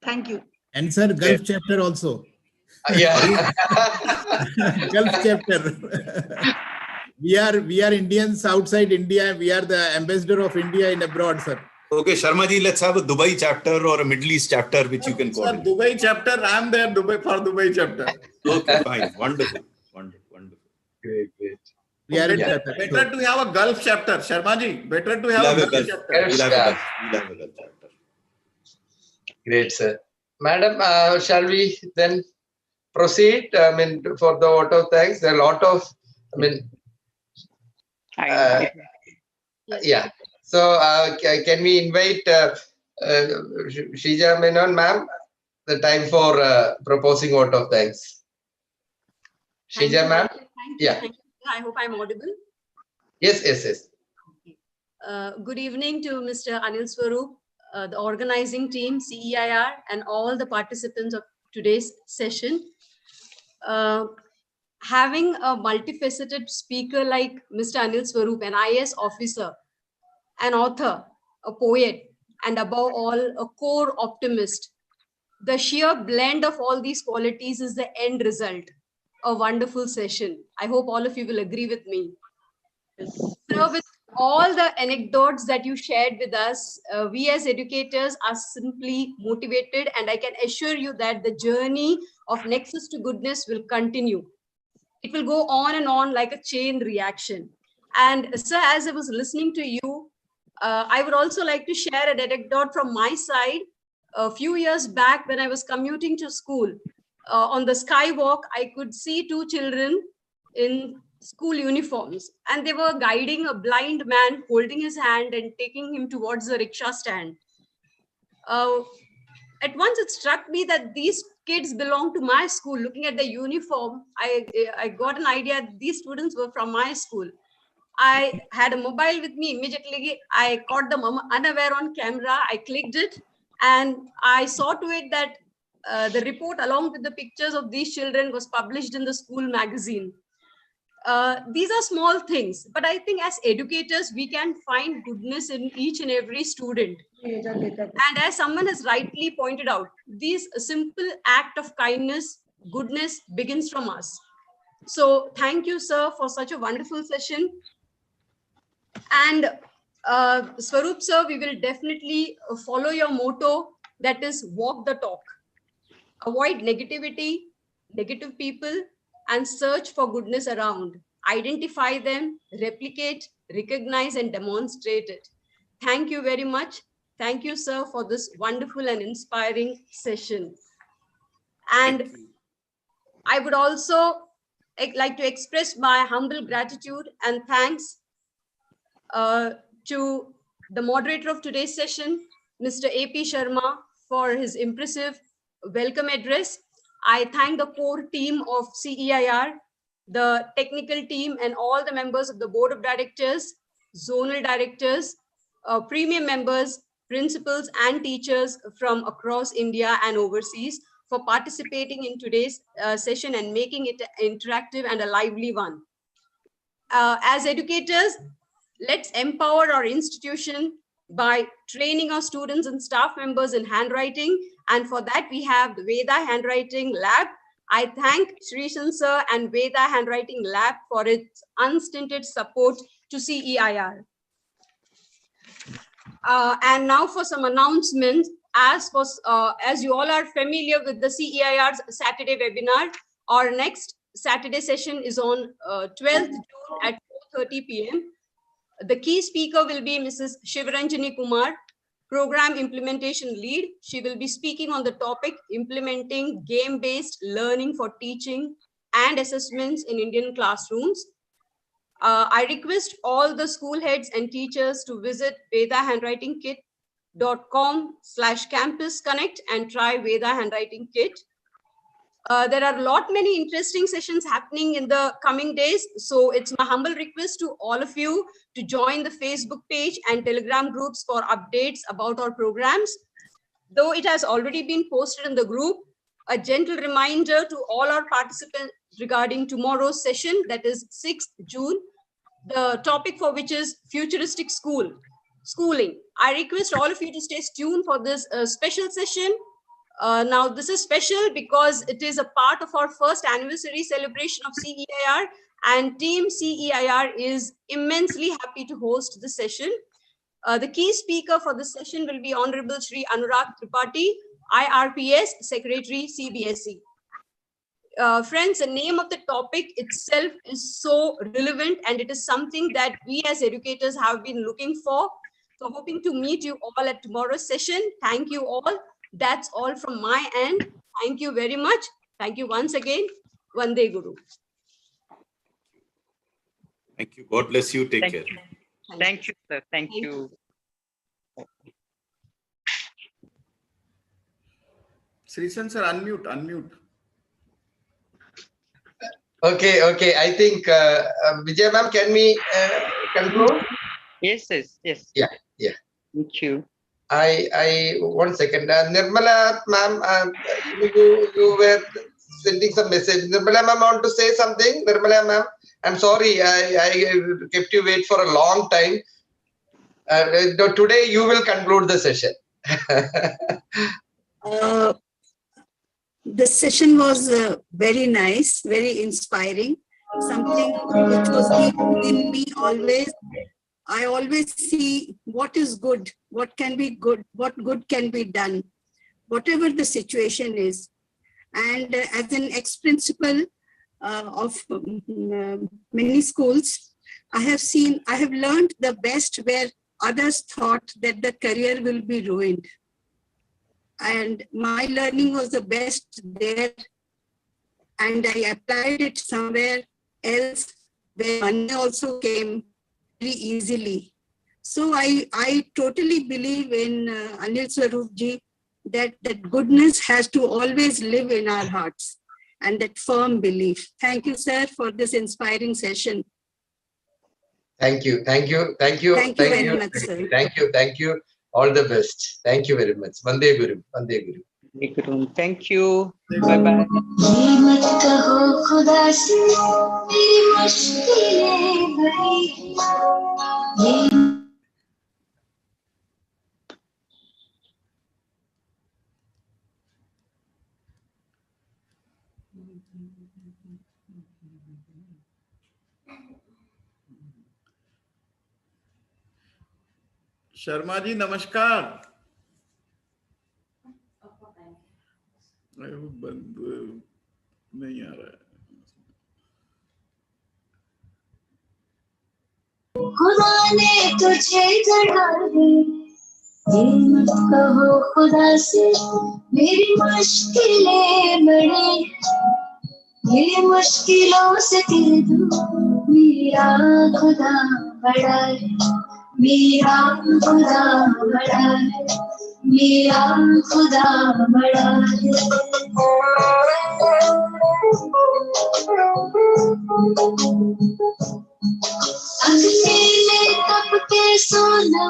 Thank you. And sir, Gulf chapter also. Yeah. Gulf chapter. We are Indians outside India. We are the ambassador of India in abroad, sir. Okay, Sharma ji, let's have a Dubai chapter or a Middle East chapter which you can call. Sir, Dubai chapter, I am there for Dubai chapter. Okay, fine. Wonderful. Great. Better to have a Gulf chapter, Sharma ji. Better to have a Gulf chapter. We'll have a Gulf chapter. Great, sir. Madam, shall we then proceed? I mean, for the vote of thanks, there are a lot of, yeah. So, can we invite Shija Menon, ma'am? The time for proposing vote of thanks. Shija, ma'am? Yeah. Thank you. I hope I'm audible. Yes. Good evening to Mr. Anil Swarup, the organizing team, CEIR, and all the participants of today's session. Having a multifaceted speaker like Mr. Anil Swarup, an IAS officer, an author, a poet, and above all, a core optimist. The sheer blend of all these qualities is the end result. A wonderful session. I hope all of you will agree with me. So with all the anecdotes that you shared with us, we as educators are simply motivated, and I can assure you that the journey of Nexus to Goodness will continue. It will go on and on like a chain reaction. And sir, as I was listening to you, I would also like to share an anecdote from my side. A few years back when I was commuting to school, on the skywalk, I could see two children in school uniforms, and they were guiding a blind man, holding his hand and taking him towards the rickshaw stand. At once it struck me that these kids belong to my school. Looking at the uniform, I got an idea that these students were from my school. I had a mobile with me. Immediately, I caught them unaware on camera. I clicked it and I saw to it that the report along with the pictures of these children was published in the school magazine. These are small things, but I think as educators, we can find goodness in each and every student. And as someone has rightly pointed out, this simple act of kindness, goodness begins from us. So thank you, sir, for such a wonderful session. And Swarup, sir, we will definitely follow your motto, that is walk the talk. Avoid negativity, negative people, and search for goodness around. Identify them, replicate, recognize, and demonstrate it. Thank you very much. Thank you, sir, for this wonderful and inspiring session. And I would also like to express my humble gratitude and thanks to the moderator of today's session, Mr. A.P. Sharma, for his impressive welcome address. I thank the core team of CEIR, the technical team, and all the members of the board of directors, zonal directors, premium members, principals and teachers from across India and overseas for participating in today's session and making it interactive and a lively one. As educators, let's empower our institution by training our students and staff members in handwriting. And for that, we have the Veda Handwriting Lab. I thank Srishan sir and Veda Handwriting Lab for its unstinted support to CEIR. And now for some announcements. As you all are familiar with the CEIR's Saturday webinar, our next Saturday session is on 12th June at 4:30 p.m. The key speaker will be Mrs. Shivaranjani Kumar, Program Implementation Lead. She will be speaking on the topic implementing game-based learning for teaching and assessments in Indian classrooms. I request all the school heads and teachers to visit vedahandwritingkit.com/campus connect and try Veda Handwriting Kit. There are many interesting sessions happening in the coming days. So it's my humble request to all of you to join the Facebook page and Telegram groups for updates about our programs. Though it has already been posted in the group, a gentle reminder to all our participants regarding tomorrow's session, that is 6th June, the topic for which is futuristic schooling. I request all of you to stay tuned for this special session. Now, this is special because it is a part of our first anniversary celebration of CEIR, and Team CEIR is immensely happy to host the session. The key speaker for this session will be Honorable Shri Anurag Tripathi, IRPS Secretary, CBSE. Friends, the name of the topic itself is so relevant, and it is something that we as educators have been looking for. So hoping to meet you all at tomorrow's session. Thank you all. That's all from my end. Thank you very much. Thank you once again. Vande Guru. Thank you. God bless you. Take care. Thank you, sir. Thank you. Srishan sir, unmute. Okay. I think Vijay ma'am, can we conclude? Yes. Yeah. Thank you. I 1 second. Nirmala ma'am, you were sending some message. Nirmala ma'am want to say something? Nirmala ma'am, I'm sorry, I kept you wait for a long time. Today you will conclude the session. The session was very nice, very inspiring. Something which was deep within me always. I always see what is good, what can be good, what good can be done, whatever the situation is. And as an ex-principal of many schools, I have learned the best where others thought that the career will be ruined. And my learning was the best there, and I applied it somewhere else where money also came very easily. So I totally believe in Anil Swarup ji that goodness has to always live in our hearts, and that firm belief. Thank you, sir, for this inspiring session. Thank you very much, sir. Thank you. All the best. Thank you very much. Vande Guru. Thank you. Bye-bye. Sharma ji नमस्कार। बंद नहीं आ रहा है। खुदा ने तुझे गढ़ा है, ये मत कहो खुदा से मेरी मुश्किलें बड़ी, ये मुश्किलों से कह दूं मेरा खुदा बड़ा है, मेरा खुदा बड़ा है, मेरा खुदा बड़ा है। अगले तब के सोना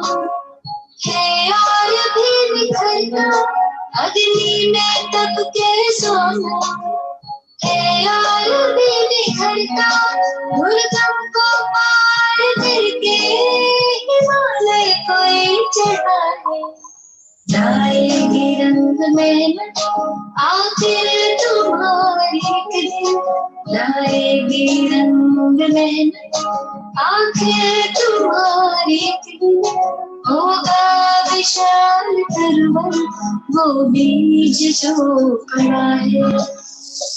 है यार भी निखरना अग्नि में तप के सोना है यार भी निखरता दुर्गम को पार करके हिमालय कोई चढ़ा है जाएगी रंग में आखिर तुम्हारी दिन लाएगी रंग में आखिर तुम्हारी दिन होगा विशाल तरवन वो बीज जो पड़ा है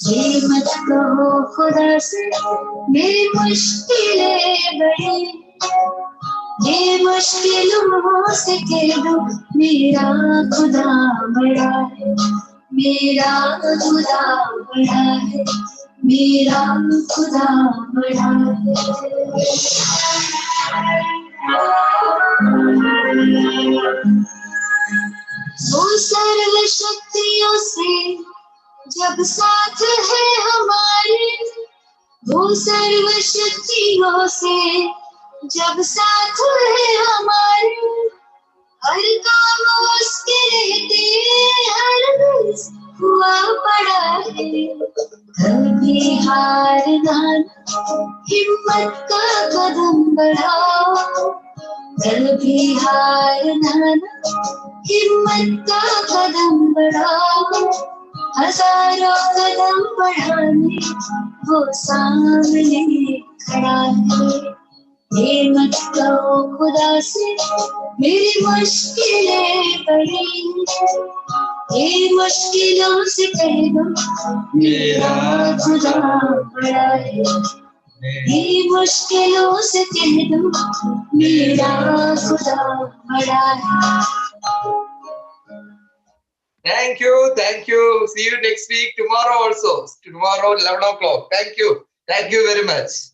ये मत कहो खुदा से मेरी मुश्किलें बड़ी ये मुश्किलों से कह दो मेरा खुदा बड़ा है मेरा खुदा बड़ा है मेरा खुदा बड़ा है वो सर्व शक्तियों से जब साथ है हमारे वो सर्व शक्तियों से जब साथ है हमारे हर काम उसके रहते हर रोज हुआ पड़ा है कभी हार ना हिम्मत का कदम बढ़ाओ कभी हार ना हिम्मत का कदम बढ़ाओ हजारों कदम बढ़ाने वो सामने खड़ा है ये मत कहो खुदा से मेरी मुश्किलें बड़ी ये मुश्किलों से कह दो मेरा खुदा बड़ा है ये मुश्किलों से कह दो मेरा खुदा बड़ा है Thank you. See you next week, tomorrow also. Tomorrow, 11 o'clock. Thank you very much.